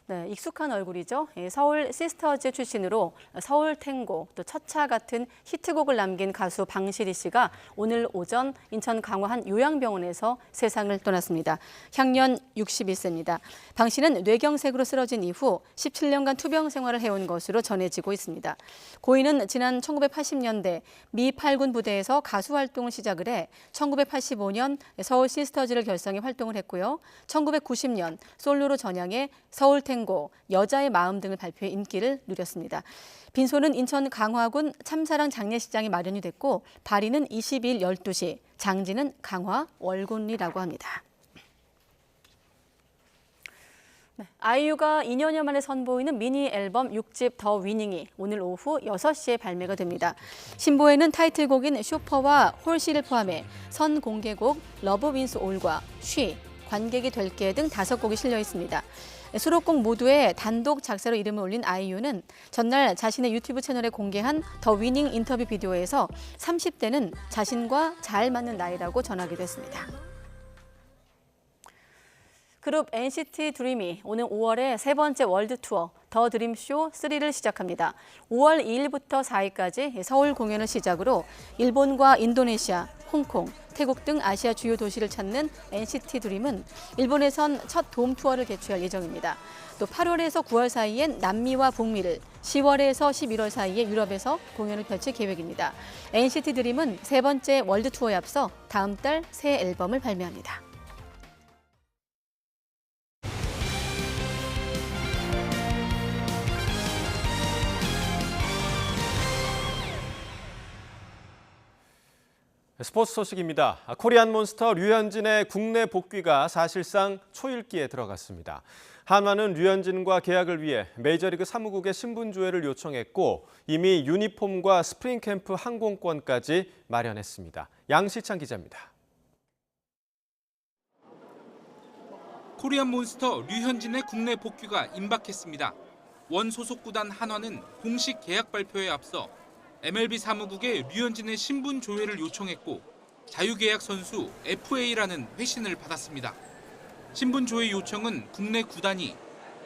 네, 익숙한 얼굴이죠. 서울 시스터즈 출신으로 서울 탱고, 또 첫차 같은 히트곡을 남긴 가수 방실이 씨가 오늘 오전 인천 강화 한 요양병원에서 세상을 떠났습니다. 향년 61세입니다. 방 씨는 뇌경색으로 쓰러진 이후 17년간 투병 생활을 해온 것으로 전해지고 있습니다. 고인은 지난 1980년대 미 8군 부대에서 가수 활동을 시작을 해 1985년 서울 시스터즈를 결성해 활동을 했고요. 1990년 솔로로 전향해 서울 탱고, 여자의 마음 등을 발표해 인기를 누렸습니다. 빈소는 인천 강화군 참사랑 장례식장이 마련이 됐고 발인은 22일 12시, 장지는 강화 월곤리라고 합니다. 네, 아이유가 2년여 만에 선보이는 미니 앨범 6집 더 위닝이 오늘 오후 6시에 발매가 됩니다. 신보에는 타이틀곡인 슈퍼와 홀씨를 포함해 선공개곡 러브 윈스 올과 쉬, 관객이 될게 등 5곡이 실려 있습니다. 수록곡 모두에 단독 작사로 이름을 올린 아이유는 전날 자신의 유튜브 채널에 공개한 더 위닝 인터뷰 비디오에서 30대는 자신과 잘 맞는 나이라고 전하기도 했습니다. 그룹 NCT 드림이 오늘 5월에 세 번째 월드 투어 더 드림쇼 3를 시작합니다. 5월 2일부터 4일까지 서울 공연을 시작으로 일본과 인도네시아, 홍콩, 태국 등 아시아 주요 도시를 찾는 NCT 드림은 일본에선 첫 돔 투어를 개최할 예정입니다. 또 8월에서 9월 사이엔 남미와 북미를, 10월에서 11월 사이에 유럽에서 공연을 펼칠 계획입니다. NCT 드림은 세 번째 월드 투어에 앞서 다음 달 새 앨범을 발매합니다. 스포츠 소식입니다. 코리안 몬스터 류현진의 국내 복귀가 사실상 초읽기에 들어갔습니다. 한화는 류현진과 계약을 위해 메이저리그 사무국에 신분조회를 요청했고 이미 유니폼과 스프링 캠프 항공권까지 마련했습니다. 양시창 기자입니다. 코리안 몬스터 류현진의 국내 복귀가 임박했습니다. 원 소속 구단 한화는 공식 계약 발표에 앞서 MLB 사무국에 류현진의 신분 조회를 요청했고 자유계약 선수 FA라는 회신을 받았습니다. 신분 조회 요청은 국내 구단이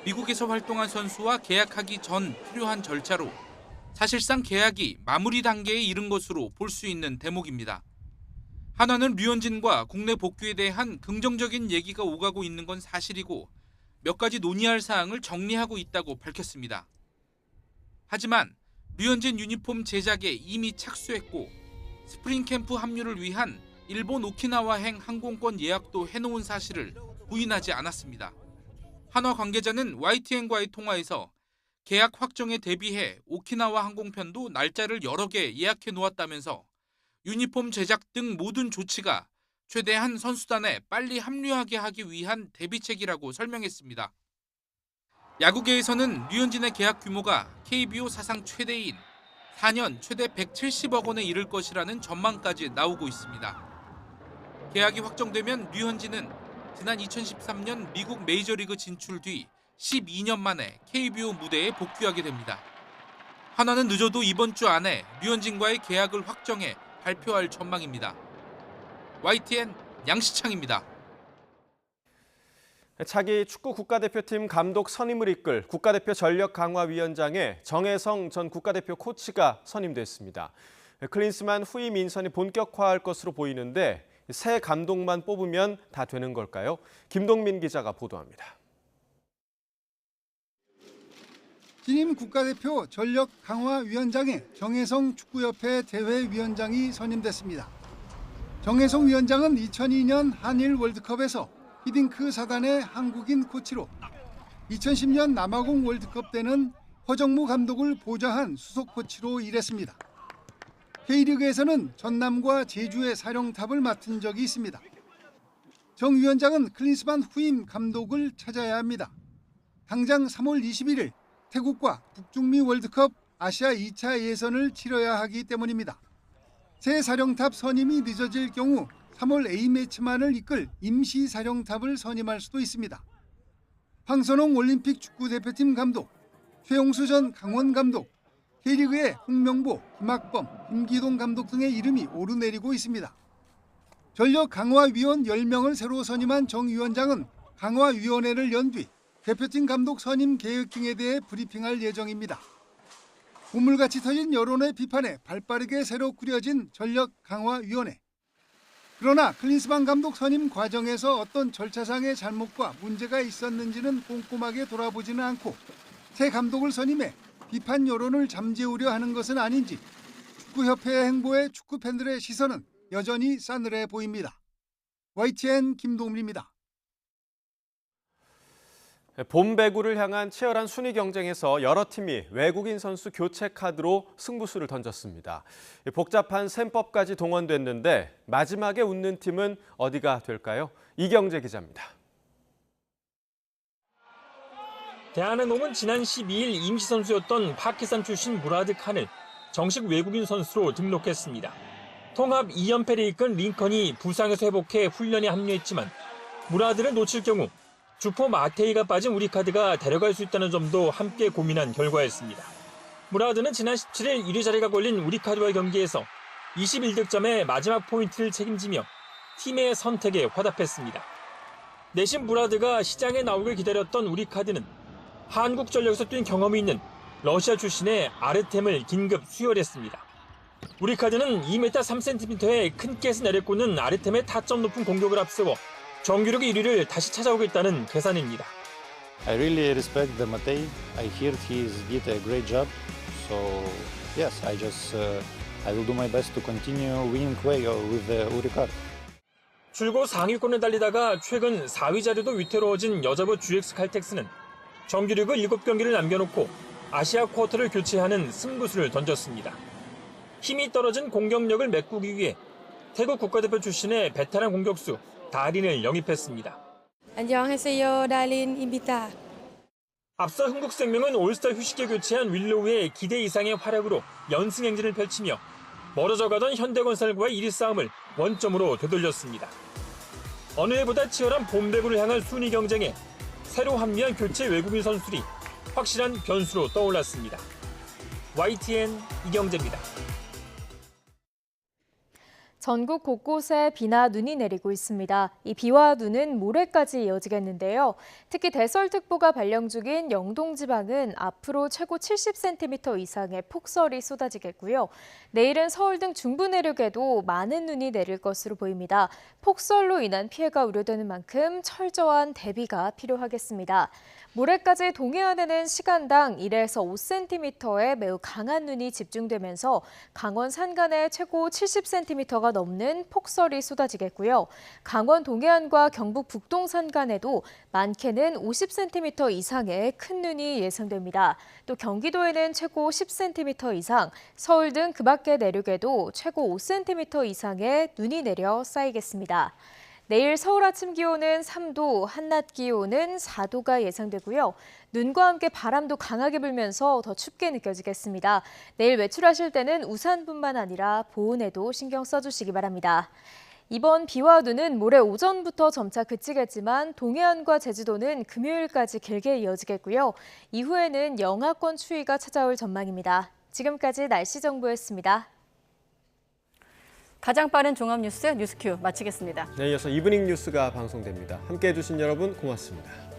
미국에서 활동한 선수와 계약하기 전 필요한 절차로 사실상 계약이 마무리 단계에 이른 것으로 볼 수 있는 대목입니다. 한화는 류현진과 국내 복귀에 대한 긍정적인 얘기가 오가고 있는 건 사실이고 몇 가지 논의할 사항을 정리하고 있다고 밝혔습니다. 하지만 류현진 유니폼 제작에 이미 착수했고 스프링 캠프 합류를 위한 일본 오키나와행 항공권 예약도 해놓은 사실을 부인하지 않았습니다. 한화 관계자는 YTN과의 통화에서 계약 확정에 대비해 오키나와 항공편도 날짜를 여러 개 예약해 놓았다면서 유니폼 제작 등 모든 조치가 최대한 선수단에 빨리 합류하게 하기 위한 대비책이라고 설명했습니다. 야구계에서는 류현진의 계약 규모가 KBO 사상 최대인 4년 최대 170억 원에 이를 것이라는 전망까지 나오고 있습니다. 계약이 확정되면 류현진은 지난 2013년 미국 메이저리그 진출 뒤 12년 만에 KBO 무대에 복귀하게 됩니다. 한화는 늦어도 이번 주 안에 류현진과의 계약을 확정해 발표할 전망입니다. YTN 양시창입니다. 차기 축구 국가대표팀 감독 선임을 이끌 국가대표 전력강화위원장에 정혜성 전 국가대표 코치가 선임됐습니다. 클린스만 후임 인선이 본격화할 것으로 보이는데 새 감독만 뽑으면 다 되는 걸까요? 김동민 기자가 보도합니다. 신임 국가대표 전력강화위원장에 정혜성 축구협회 대회위원장이 선임됐습니다. 정혜성 위원장은 2002년 한일 월드컵에서 히딩크 사단의 한국인 코치로 2010년 남아공 월드컵 때는 허정무 감독을 보좌한 수석 코치로 일했습니다. K리그에서는 전남과 제주의 사령탑을 맡은 적이 있습니다. 정 위원장은 클린스만 후임 감독을 찾아야 합니다. 당장 3월 21일 태국과 북중미 월드컵 아시아 2차 예선을 치러야 하기 때문입니다. 새 사령탑 선임이 늦어질 경우 3월 A매치만을 이끌 임시 사령탑을 선임할 수도 있습니다. 황선홍 올림픽 축구대표팀 감독, 최용수 전 강원 감독, K리그의 홍명보, 김학범, 김기동 감독 등의 이름이 오르내리고 있습니다. 전력강화위원 10명을 새로 선임한 정 위원장은 강화위원회를 연 뒤 대표팀 감독 선임 계획 등에 대해 브리핑할 예정입니다. 우물같이 터진 여론의 비판에 발빠르게 새로 꾸려진 전력강화위원회. 그러나 클린스만 감독 선임 과정에서 어떤 절차상의 잘못과 문제가 있었는지는 꼼꼼하게 돌아보지는 않고 새 감독을 선임해 비판 여론을 잠재우려 하는 것은 아닌지 축구협회의 행보에 축구팬들의 시선은 여전히 싸늘해 보입니다. YTN 김동민입니다. 봄 배구를 향한 치열한 순위 경쟁에서 여러 팀이 외국인 선수 교체 카드로 승부수를 던졌습니다. 복잡한 셈법까지 동원됐는데 마지막에 웃는 팀은 어디가 될까요? 이경재 기자입니다. 대한항공은 지난 12일 임시 선수였던 파키스탄 출신 무라드 칸을 정식 외국인 선수로 등록했습니다. 통합 2연패를 이끈 링컨이 부상에서 회복해 훈련에 합류했지만 무라드를 놓칠 경우 주포 마테이가 빠진 우리카드가 데려갈 수 있다는 점도 함께 고민한 결과였습니다. 무라드는 지난 17일 1위 자리가 걸린 우리카드와의 경기에서 21득점의 마지막 포인트를 책임지며 팀의 선택에 화답했습니다. 내심 무라드가 시장에 나오길 기다렸던 우리카드는 한국전력에서 뛴 경험이 있는 러시아 출신의 아르템을 긴급 수혈했습니다. 우리카드는 2m 3cm의 큰 겟을 내려꽂는 아르템의 타점 높은 공격을 앞세워 정규리그 1위를 다시 찾아오겠다는 계산입니다. I really respect the Matei. I hear he did a great job. So yes, I will do my best to continue winning way with the Uricard. 줄곧 상위권을 달리다가 최근 4위 자리도 위태로워진 여자부 GX 칼텍스는 정규리그 7경기를 남겨놓고 아시아 쿼터를 교체하는 승부수를 던졌습니다. 힘이 떨어진 공격력을 메꾸기 위해 태국 국가대표 출신의 베테랑 공격수 다린을 영입했습니다. 안녕하세요, 다린입니다. 앞서 흥국생명은 올스타 휴식에 교체한 윌로우의 기대 이상의 활약으로 연승 행진을 펼치며 멀어져 가던 현대건설과의 1위 싸움을 원점으로 되돌렸습니다. 어느 해보다 치열한 봄배구를 향한 순위 경쟁에 새로 합류한 교체 외국인 선수들이 확실한 변수로 떠올랐습니다. YTN 이경재입니다. 전국 곳곳에 비나 눈이 내리고 있습니다. 이 비와 눈은 모레까지 이어지겠는데요. 특히 대설특보가 발령 중인 영동 지방은 앞으로 최고 70cm 이상의 폭설이 쏟아지겠고요. 내일은 서울 등 중부 내륙에도 많은 눈이 내릴 것으로 보입니다. 폭설로 인한 피해가 우려되는 만큼 철저한 대비가 필요하겠습니다. 모레까지 동해안에는 시간당 1에서 5cm의 매우 강한 눈이 집중되면서 강원 산간에 최고 70cm가 넘는 폭설이 쏟아지겠고요. 강원 동해안과 경북 북동 산간에도 많게는 50cm 이상의 큰 눈이 예상됩니다. 또 경기도에는 최고 10cm 이상, 서울 등 그 밖의 내륙에도 최고 5cm 이상의 눈이 내려 쌓이겠습니다. 내일 서울 아침 기온은 3도, 한낮 기온은 4도가 예상되고요. 눈과 함께 바람도 강하게 불면서 더 춥게 느껴지겠습니다. 내일 외출하실 때는 우산뿐만 아니라 보온에도 신경 써주시기 바랍니다. 이번 비와 눈은 모레 오전부터 점차 그치겠지만 동해안과 제주도는 금요일까지 길게 이어지겠고요. 이후에는 영하권 추위가 찾아올 전망입니다. 지금까지 날씨 정보였습니다. 가장 빠른 종합 뉴스 뉴스큐 마치겠습니다. 네, 이어서 이브닝 뉴스가 방송됩니다. 함께해 주신 여러분 고맙습니다.